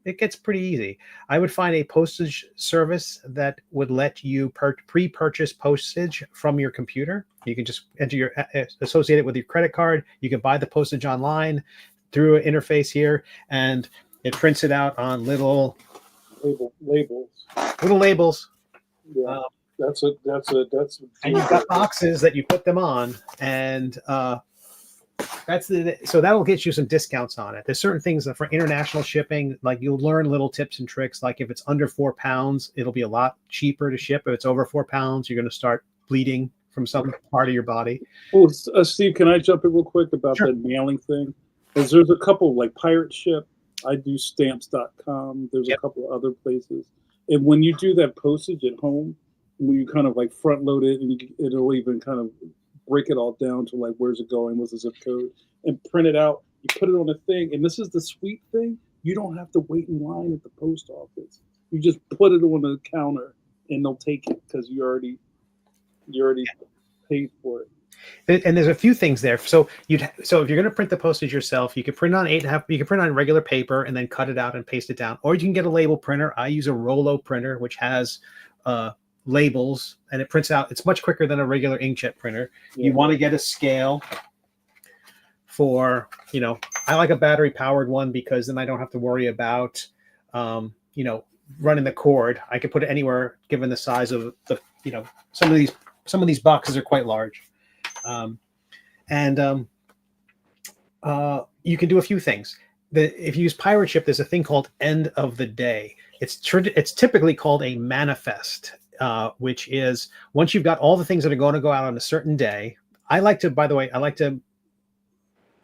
it gets pretty easy. I would find a postage service that would let you pre-purchase postage from your computer. You can just associate it with your credit card. You can buy the postage online through an interface here, and it prints it out on little labels. Little labels. Yeah, that's and you've got boxes that you put them on, and so that'll get you some discounts on it. There's certain things that for international shipping, like you'll learn little tips and tricks. Like if it's under 4 pounds, it'll be a lot cheaper to ship. If it's over 4 pounds, you're going to start bleeding from some part of your body. Well, Steve, can I jump in real quick about Sure. that mailing thing? Because there's a couple, like Pirate Ship. I do stamps.com. There's a couple of other places. And when you do that postage at home, when you kind of like front load it, and it'll even kind of break it all down to like, where's it going, what's the zip code, and print it out. You put it on a thing, and this is the sweet thing. You don't have to wait in line at the post office. You just put it on the counter, and they'll take it because you already You already paid for it. And there's a few things there. So if you're going to print the postage yourself, you can print on 8.5. You can print on regular paper and then cut it out and paste it down, or you can get a label printer. I use a Rollo printer, which has labels, and it prints out. It's much quicker than a regular inkjet printer. Yeah. You want to get a scale for, I like a battery powered one because then I don't have to worry about, running the cord. I can put it anywhere given the size of the, some of these boxes are quite large. You can do a few things. If you use pirate ship, there's a thing called end of the day. It's typically called a manifest, which is once you've got all the things that are going to go out on a certain day.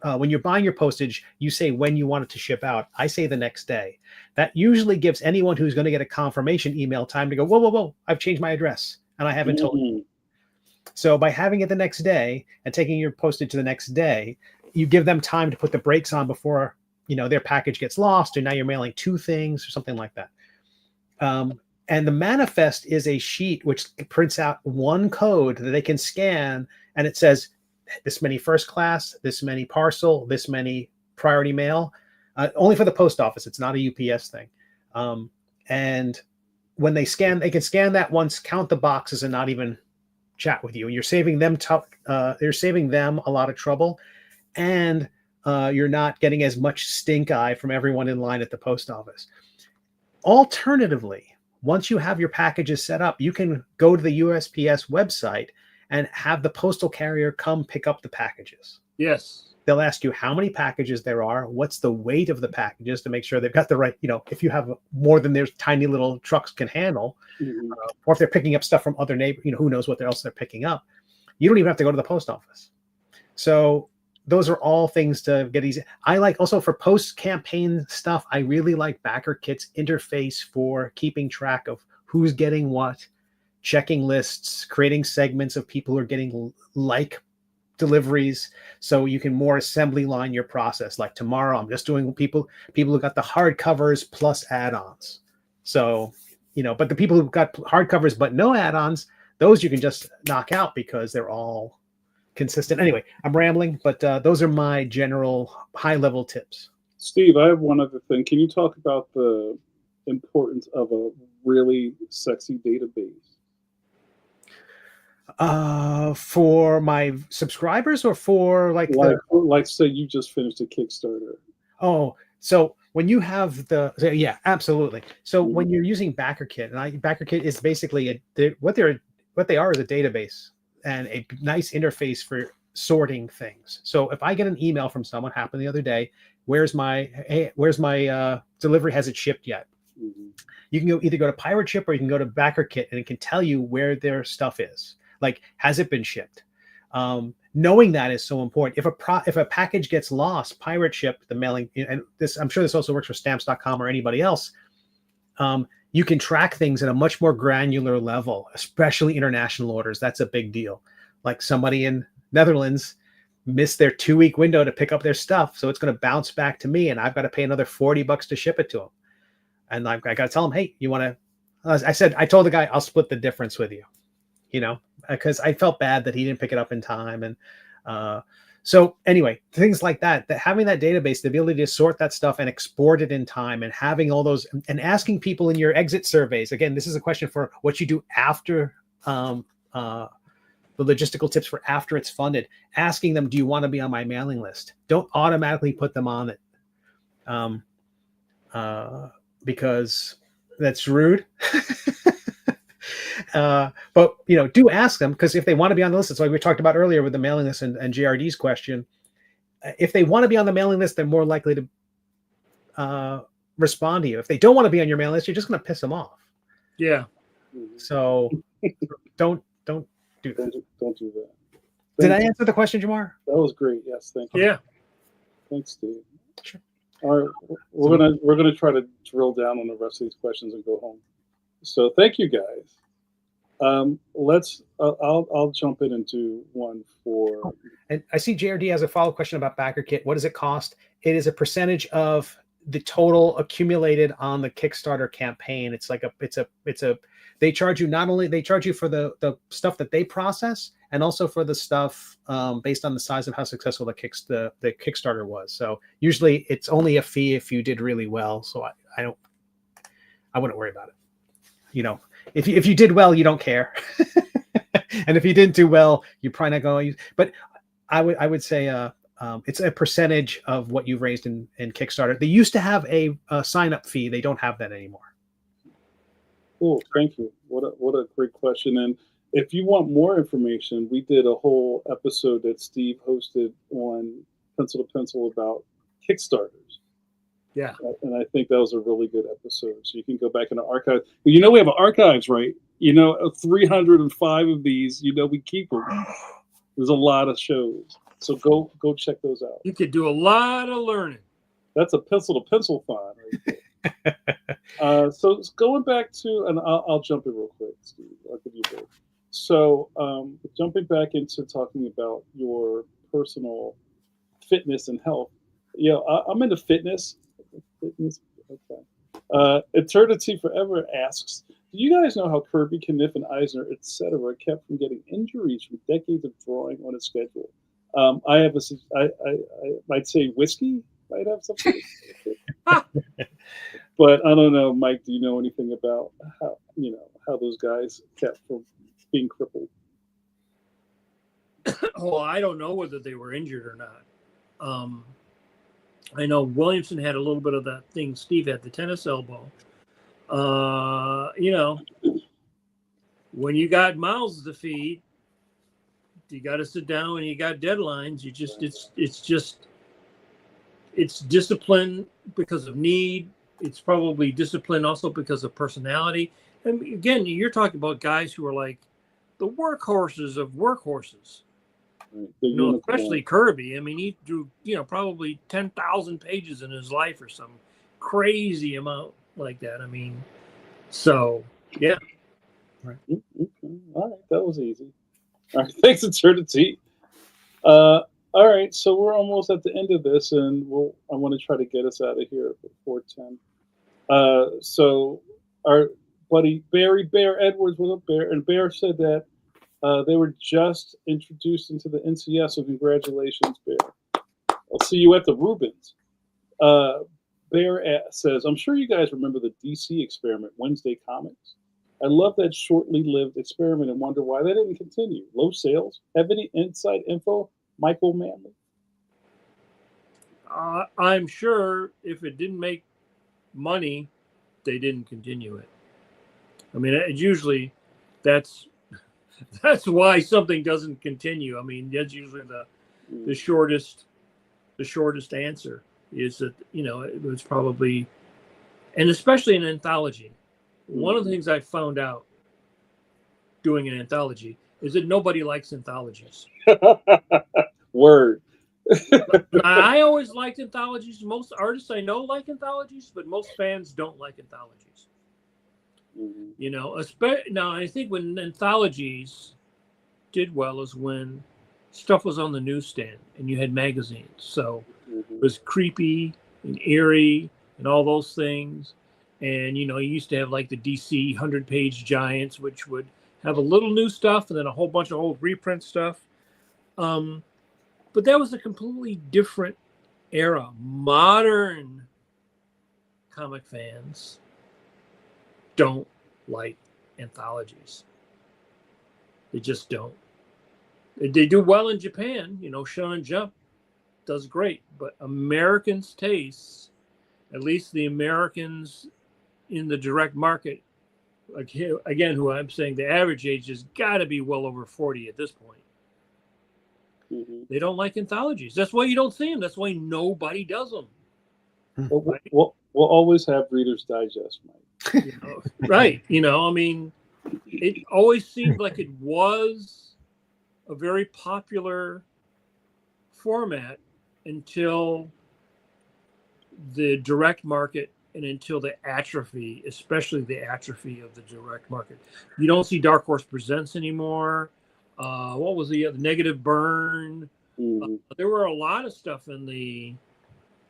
When you're buying your postage, you say when you want it to ship out. I say the next day. That usually gives anyone who's going to get a confirmation email time to go, whoa, I've changed my address and I haven't told you. So by having it the next day and taking your postage to the next day, you give them time to put the brakes on before, their package gets lost, or now you're mailing two things or something like that. And the manifest is a sheet which prints out one code that they can scan, and it says this many first class, this many parcel, this many priority mail, only for the post office. It's not a UPS thing. And when they can scan that once, count the boxes, and not even chat with you. You're saving them a lot of trouble, and you're not getting as much stink eye from everyone in line at the post office. Alternatively, once you have your packages set up, you can go to the USPS website and have the postal carrier come pick up the packages. Yes. They'll ask you how many packages there are, what's the weight of the packages to make sure they've got the right, if you have more than their tiny little trucks can handle, or if they're picking up stuff from other neighbors, who knows what else they're picking up. You don't even have to go to the post office. So those are all things to get easy. I like also for post-campaign stuff, I really like BackerKit's interface for keeping track of who's getting what, checking lists, creating segments of people who are getting deliveries, so you can more assembly line your process. Like tomorrow, I'm just doing people who got the hardcovers plus add-ons. So, but the people who've got hardcovers but no add-ons, those you can just knock out because they're all consistent. Anyway, I'm rambling, but those are my general high-level tips. Steve, I have one other thing. Can you talk about the importance of a really sexy database? For my subscribers, or for like say you just finished a Kickstarter. Oh, so when you have yeah, absolutely. So when you're using BackerKit, and BackerKit is basically what they are is a database and a nice interface for sorting things. So if I get an email from someone, happened the other day, where's my delivery? Has it shipped yet? You can either go to Pirate Ship or you can go to BackerKit, and it can tell you where their stuff is. Like, has it been shipped? Knowing that is so important. If a package gets lost, Pirate Ship, the mailing, and this, I'm sure this also works for stamps.com or anybody else. You can track things at a much more granular level, especially international orders. That's a big deal. Like somebody in Netherlands missed their 2-week window to pick up their stuff, so it's going to bounce back to me, and I've got to pay another $40 to ship it to them. And I got to tell them, hey, you want to? I told the guy, I'll split the difference with you. Because I felt bad that he didn't pick it up in time. And so anyway, things like that having that database, the ability to sort that stuff and export it in time, and having all those, and asking people in your exit surveys. Again, this is a question for what you do after the logistical tips for after it's funded. Asking them, do you want to be on my mailing list? Don't automatically put them on it because that's rude. But do ask them, because if they want to be on the list, it's like we talked about earlier with the mailing list and JRD's question. If they want to be on the mailing list, they're more likely to respond to you. If they don't want to be on your mailing list, you're just going to piss them off. Yeah. So don't do that. Don't do that. Did I answer the question, Jamar? That was great. Yes, thank you. Yeah. Thanks, Steve. Sure. All right, we're gonna try to drill down on the rest of these questions and go home. So thank you, guys. I'll jump in and do one for. And I see JRD has a follow-up question about BackerKit. What does it cost? It is a percentage of the total accumulated on the Kickstarter campaign. It's a they charge you they charge you for the stuff that they process, and also for the stuff based on the size of how successful the Kickstarter was. So usually it's only a fee if you did really well. So I wouldn't worry about it. You know, if you did well, you don't care. And if you didn't do well, you're probably not going. But I would say it's a percentage of what you've raised in Kickstarter. They used to have a sign up fee. They don't have that anymore. Cool, thank you. What a great question. And if you want more information, we did a whole episode that Steve hosted on Pencil to Pencil about Kickstarters. Yeah. And I think that was a really good episode. So you can go back in the archive. You know, we have archives, right? You know, 305 of these, you know, we keep them. There's a lot of shows. So go check those out. You could do a lot of learning. That's a Pencil to Pencil file right there. So going back to, and I'll jump in real quick, Steve. I'll give you a break. So jumping back into talking about your personal fitness and health. You know, I'm into fitness. Okay. Eternity Forever asks, do you guys know how Kirby, Kniff, and Eisner, etc., kept from getting injuries from decades of drawing on a schedule? I might say whiskey might have something. But I don't know, Mike. Do you know anything about how those guys kept from being crippled? Well, I don't know whether they were injured or not. I know Williamson had a little bit of that thing. Steve had the tennis elbow. You know, when you got mouths to feed, you got to sit down and you got deadlines. You just, it's discipline because of need. It's probably discipline also because of personality. And again, you're talking about guys who are like the workhorses of workhorses. You know, especially Kirby. I mean, he drew, probably 10,000 pages in his life or some crazy amount like that. I mean, so yeah. Right. Okay. All right, that was easy. All right, thanks, Eternity. All right, so we're almost at the end of this, and I want to try to get us out of here before 10. So our buddy Barry Bear Edwards was up there, and Bear said that they were just introduced into the NCS, so congratulations, Bear. I'll see you at the Rubens. Bear says, I'm sure you guys remember the DC experiment, Wednesday Comics. I love that shortly lived experiment and wonder why they didn't continue. Low sales. Have any inside info? Michael Manley. I'm sure if it didn't make money, they didn't continue it. I mean, usually that's why something doesn't continue. I mean, that's usually the shortest answer is that, it was probably, and especially an anthology. One of the things I found out doing an anthology is that nobody likes anthologies. Word. I always liked anthologies. Most artists I know like anthologies, but most fans don't like anthologies. Now I think when anthologies did well is when stuff was on the newsstand and you had magazines. So it was creepy and eerie and all those things. And, you used to have like the DC 100-page giants, which would have a little new stuff and then a whole bunch of old reprint stuff. But that was a completely different era. Modern comic fans don't like anthologies. They just don't. They do well in Japan. Shonen Jump does great. But Americans' tastes, at least the Americans in the direct market, again, who I'm saying the average age has got to be well over 40 at this point. They don't like anthologies. That's why you don't see them. That's why nobody does them. We'll always have Reader's Digest, Mike. Right. I mean, it always seemed like it was a very popular format until the direct market and until the atrophy, especially the atrophy of the direct market. You don't see Dark Horse Presents anymore. What was the Negative Burn? There were a lot of stuff in the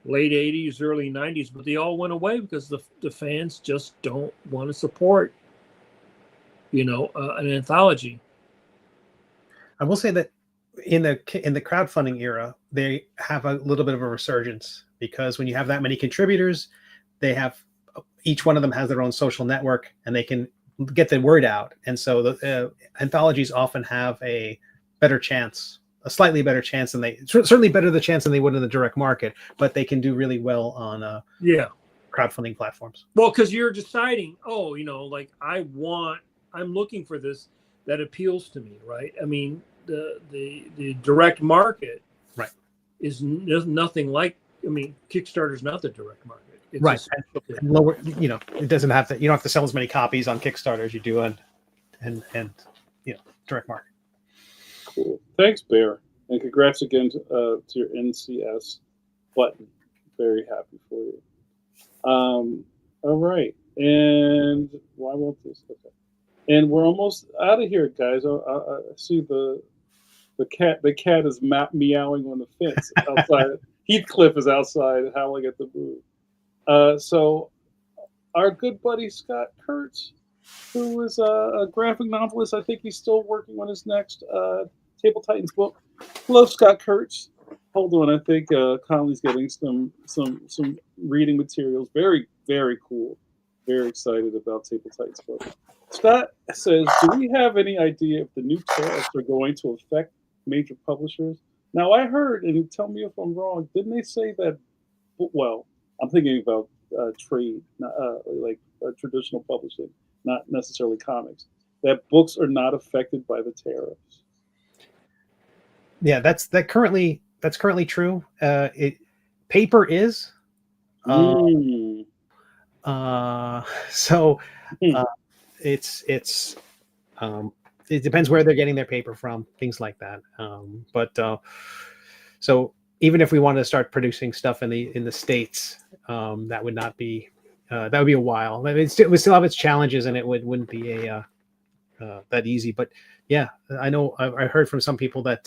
late 80s, early 90s, but they all went away because the fans just don't want to support an anthology. I will say that in the crowdfunding era, they have a little bit of a resurgence, because when you have that many contributors, they have, each one of them has their own social network, and they can get the word out. And so the anthologies often have a slightly better chance than certainly better the chance than they would in the direct market, but they can do really well on crowdfunding platforms. Well, because you're deciding, like I'm looking for this that appeals to me, right? I mean, the direct market, right, is nothing like. I mean, Kickstarter's not the direct market. It's right. And lower, it doesn't have to. You don't have to sell as many copies on Kickstarter as you do on and direct market. Cool. Thanks, Bear, and congrats again to your NCS button. Very happy for you. All right, and why won't this? Okay, and we're almost out of here, guys. I see the cat. The cat is meowing on the fence outside. Heathcliff is outside howling at the booth. So our good buddy Scott Kurtz, who is a graphic novelist, I think he's still working on his next Table Titans book. Hello, Scott Kurtz. Hold on, I think Conley's getting some reading materials. Very, very cool. Very excited about Table Titans book. Scott says, do we have any idea if the new tariffs are going to affect major publishers? Now, I heard, and tell me if I'm wrong, didn't they say that, well, I'm thinking about trade, like traditional publishing, not necessarily comics, that books are not affected by the tariffs. Yeah, that's currently true. Paper is. So it's it depends where they're getting their paper from, things like that. But so even if we wanted to start producing stuff in the States, that would not be that would be a while. I mean, it would still have its challenges, and it wouldn't be that easy. But yeah, I know I heard from some people that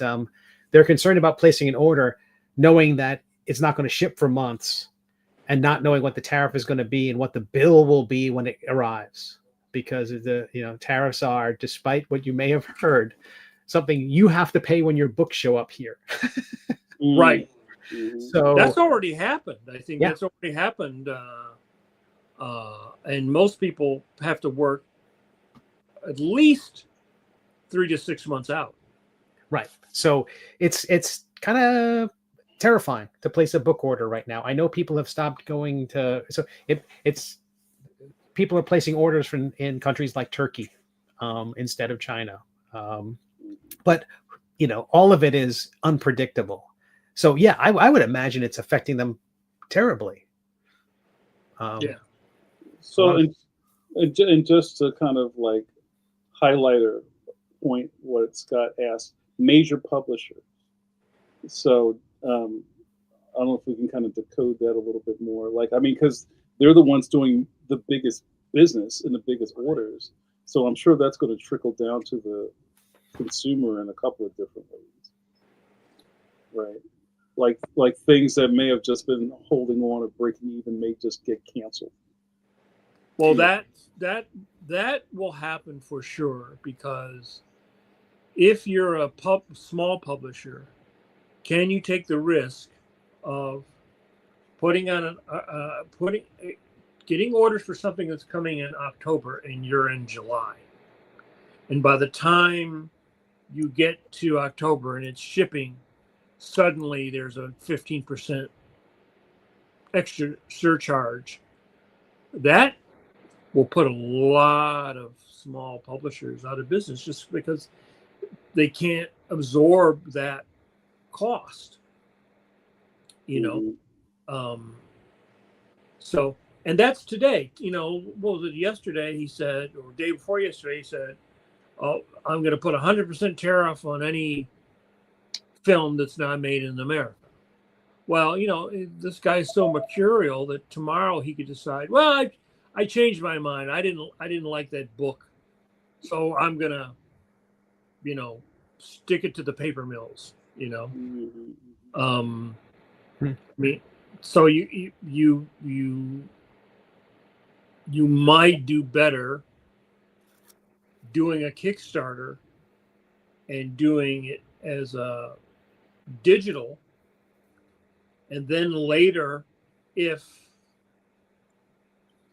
they're concerned about placing an order, knowing that it's not going to ship for months, and not knowing what the tariff is going to be and what the bill will be when it arrives, because the tariffs are, despite what you may have heard, something you have to pay when your books show up here. Right. So that's already happened. I think that's already happened, and most people have to work at least 3 to 6 months out. Right. So it's kind of terrifying to place a book order right now. I know people have stopped going to. So it's people are placing orders in countries like Turkey instead of China. But all of it is unpredictable. So yeah, I would imagine it's affecting them terribly. Yeah. So and just to kind of like highlight or point what Scott asked, major publishers. So I don't know if we can kind of decode that a little bit more. Like, I mean, because they're the ones doing the biggest business and the biggest orders. So I'm sure that's going to trickle down to the consumer in a couple of different ways. Right. Like things that may have just been holding on or breaking even may just get canceled. Well, that will happen for sure, because if you're a small publisher, can you take the risk of getting orders for something that's coming in October and you're in July, and by the time you get to October and it's shipping, suddenly there's a 15% extra surcharge? That will put a lot of small publishers out of business, just because they can't absorb that cost. So, and that's today. What was it, yesterday he said, or day before yesterday he said, "Oh, I'm going to put 100% tariff on any film that's not made in America." Well, this guy's so mercurial that tomorrow he could decide, well, I changed my mind. I didn't like that book, so I'm gonna, stick it to the paper mills. I mean, so you might do better doing a Kickstarter and doing it as a digital, and then later, if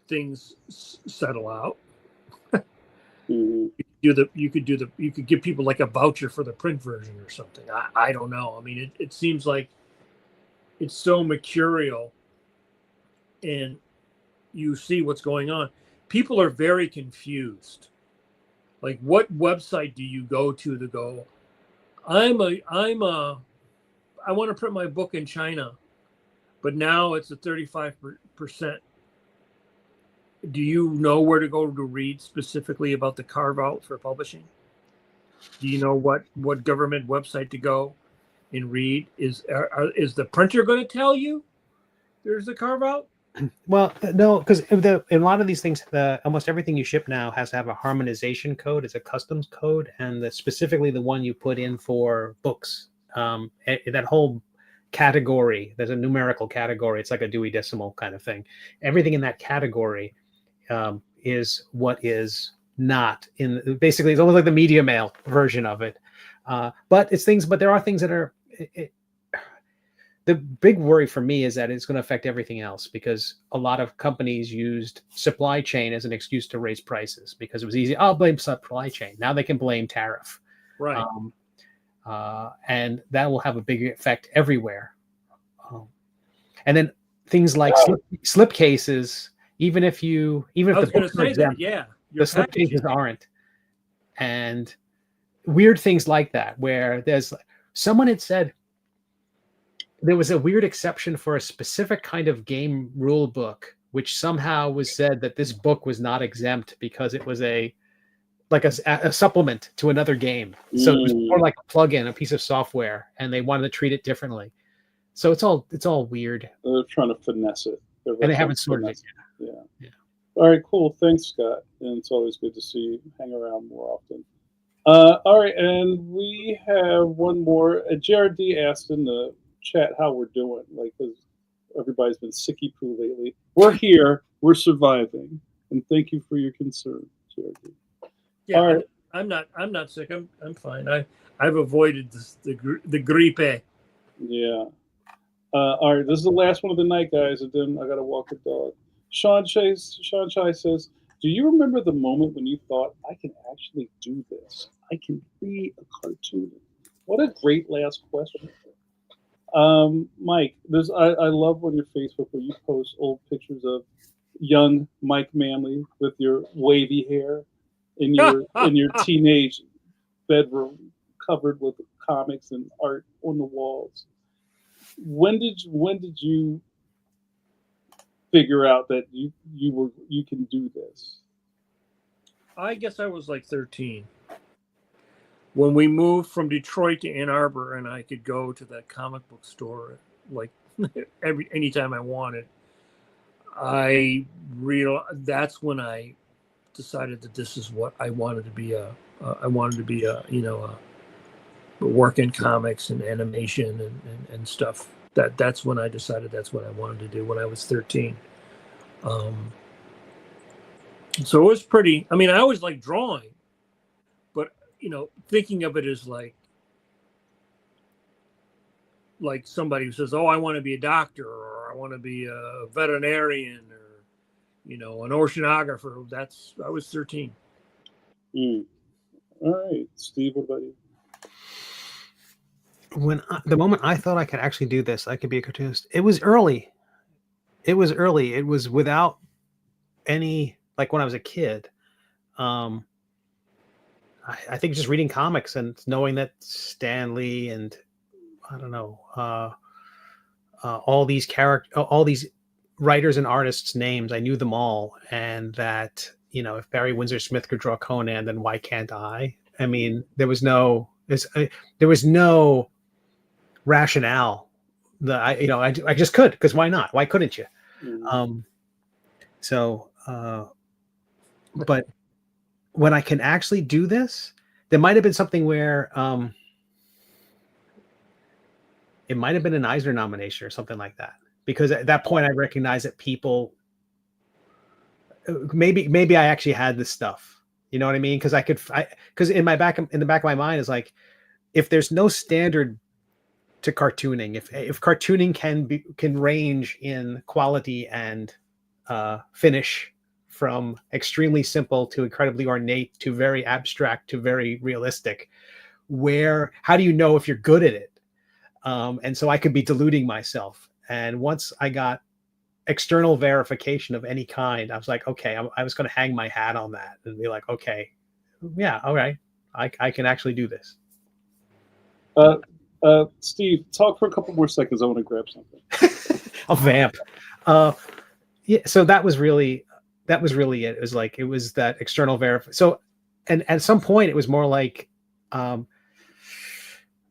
things settle out, you could give people like a voucher for the print version or something. I don't know. I mean, it seems like it's so mercurial, and you see what's going on. People are very confused. Like, what website do you go to go, I want to print my book in China, but now it's a 35%. Do you know where to go to read specifically about the carve out for publishing? Do you know what government website to go and read? Is the printer going to tell you there's a carve out? Well, no, because in a lot of these things, almost everything you ship now has to have a harmonization code. It's a customs code, and specifically the one you put in for books. That whole category, there's a numerical category. It's like a Dewey Decimal kind of thing. Everything in that category is what is not in. Basically, it's almost like the media mail version of it. But there are things that are. The big worry for me is that it's going to affect everything else, because a lot of companies used supply chain as an excuse to raise prices because it was easy. I'll blame supply chain. Now they can blame tariff. Right. And that will have a big effect everywhere. And then things like slip cases, even if the books are exempt, the slip cases aren't. And weird things like that, where someone had said, there was a weird exception for a specific kind of game rule book, which somehow was said that this book was not exempt because it was a supplement to another game. So it was more like a plugin, a piece of software, and they wanted to treat it differently. So it's all weird. They're trying to finesse it. And they haven't sorted it yet. Yeah. All right, cool. Thanks, Scott. And it's always good to see you hang around more often. All right, and we have one more. Jared D asked in the chat how we're doing, like, because everybody's been sicky poo lately. We're here, we're surviving, and thank you for your concern, Jared. Yeah, all right. I'm not sick. I'm fine. I've avoided the gripe. Yeah. All right, this is the last one of the night, guys, and then I gotta walk the dog. Sean Chai says, do you remember the moment when you thought, I can actually do this? I can be a cartoonist. What a great last question. Mike, I love on your Facebook where you post old pictures of young Mike Manley with your wavy hair in your teenage bedroom covered with comics and art on the walls. When did you figure out that you can do this? I guess I was like 13. When we moved from Detroit to Ann Arbor, and I could go to that comic book store like anytime I wanted, that's when I decided that this is what I wanted to be. I wanted to be work in comics and animation and stuff. That's when I decided that's what I wanted to do when I was 13. So it was pretty. I mean, I always liked drawing, but thinking of it as like somebody who says, "Oh, I want to be a doctor," or "I want to be a veterinarian," or an oceanographer. I was 13. All right, Steve, what about you? The moment I thought I could actually do this, I could be a cartoonist. It was early. It was without any, like, when I was a kid. I think just reading comics and knowing that Stan Lee and I don't know all these writers and artists' names, I knew them all, and that if Barry Windsor Smith could draw Conan, then why can't I? I mean, there was no rationale that I just could, because why not? Why couldn't you? But when I can actually do this, there might have been something where it might have been an Eisner nomination or something like that, because at that point I recognized that people maybe I actually had this stuff, You know what I mean? Because because in the back of my mind is like, if there's no standard to cartooning, if cartooning can range in quality and finish from extremely simple to incredibly ornate to very abstract to very realistic, how do you know if you're good at it? And so I could be deluding myself. And once I got external verification of any kind, I was like, okay, I was going to hang my hat on that and be like, okay, yeah, all right, I can actually do this. Steve, talk for a couple more seconds. I want to grab something. A vamp. Yeah, so that was really it. It was that external verify. So, and at some point, it was more like the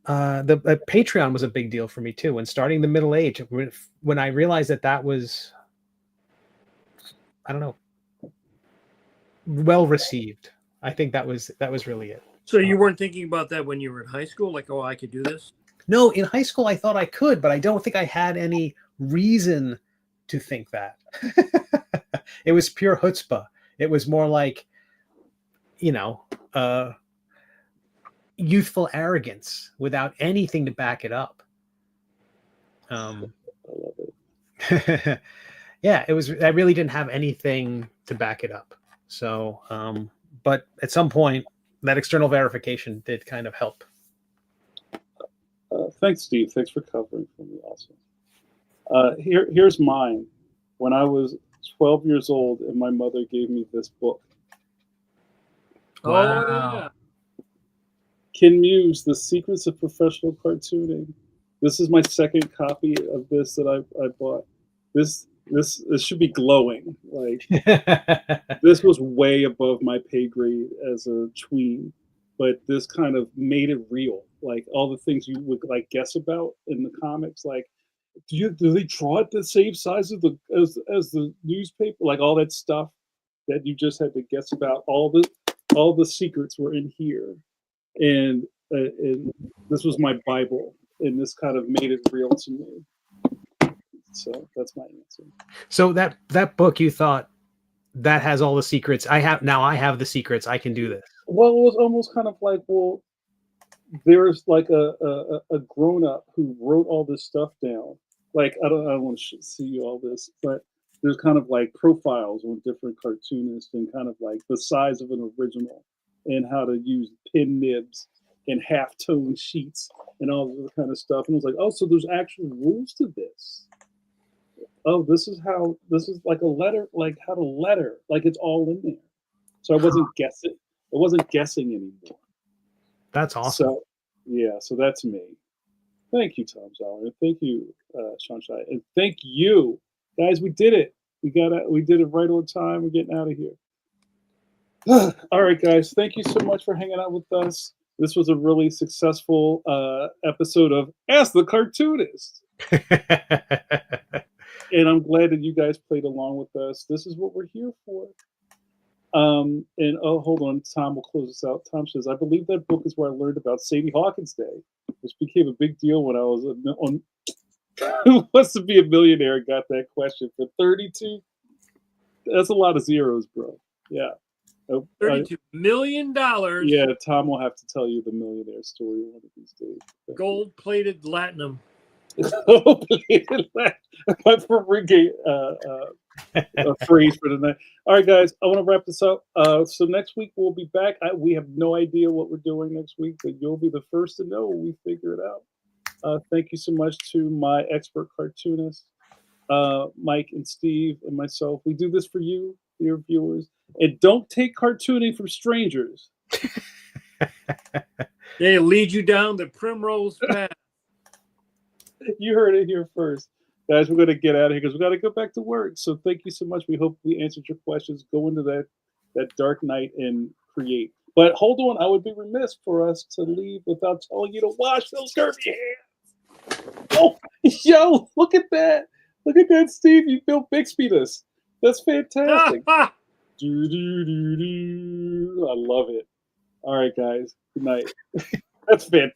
Patreon was a big deal for me too. When starting the middle age, when I realized that was, I don't know, well received. I think that was really it. So you weren't thinking about that when you were in high school, like, oh, I could do this? No, in high school I thought I could, but I don't think I had any reason to think that. It was pure chutzpah. It was more like, youthful arrogance without anything to back it up. I love it. Yeah, it was. I really didn't have anything to back it up. So, but at some point, that external verification did kind of help. Thanks, Steve. Thanks for covering for me also. Here's mine. When I was 12 years old and my mother gave me this book. Wow. Oh, yeah. Ken Muse, The Secrets of Professional Cartooning. This is my second copy of this that I bought. This should be glowing. Like, this was way above my pay grade as a tween, but this kind of made it real. Like, all the things you would like guess about in the comics, like, do they draw it the same size as the newspaper? Like, all that stuff that you just had to guess about. All the secrets were in here, and this was my Bible, and this kind of made it real to me. So that's my answer. So that book, you thought, that has all the secrets. I have the secrets. I can do this. Well, it was almost kind of like, well, there's like a grown up who wrote all this stuff down. Like, I don't want to see all this, but there's kind of like profiles on different cartoonists and kind of like the size of an original and how to use pin nibs and half-tone sheets and all this kind of stuff. And I was like, oh, so there's actual rules to this. Oh, this is like a letter, like how to letter, like it's all in there. So I wasn't guessing. I wasn't guessing anymore. That's awesome. So, yeah, so that's me. Thank you, Tom Zoller. And thank you, Sean Shai. And thank you, guys. We did it. We did it right on time. We're getting out of here. All right, guys. Thank you so much for hanging out with us. This was a really successful episode of Ask the Cartoonist. And I'm glad that you guys played along with us. This is what we're here for. And hold on, Tom will close this out. Tom says, I believe that book is where I learned about Sadie Hawkins Day, which became a big deal when I was on Who Wants to Be a Millionaire. Got that question for 32. That's a lot of zeros, bro. Yeah. $32 million. Yeah, Tom will have to tell you the millionaire story one of these days. Gold-plated latinum. Gold-plated latinum. My Ferrigate phrase for tonight. All right, guys, I want to wrap this up. So next week we'll be back. We have no idea what we're doing next week, but you'll be the first to know when we figure it out. Thank you so much to my expert cartoonists, Mike and Steve and myself. We do this for you, dear viewers. And don't take cartooning from strangers. They lead you down the primrose path. You heard it here first. Guys, we're going to get out of here because we got to go back to work. So thank you so much. We hope we answered your questions. Go into that dark night and create. But hold on, I would be remiss for us to leave without telling you to wash those dirty hands. Oh, yo, look at that. Look at that, Steve. You Bill Bixby this. That's fantastic. I love it. All right, guys. Good night. That's fantastic.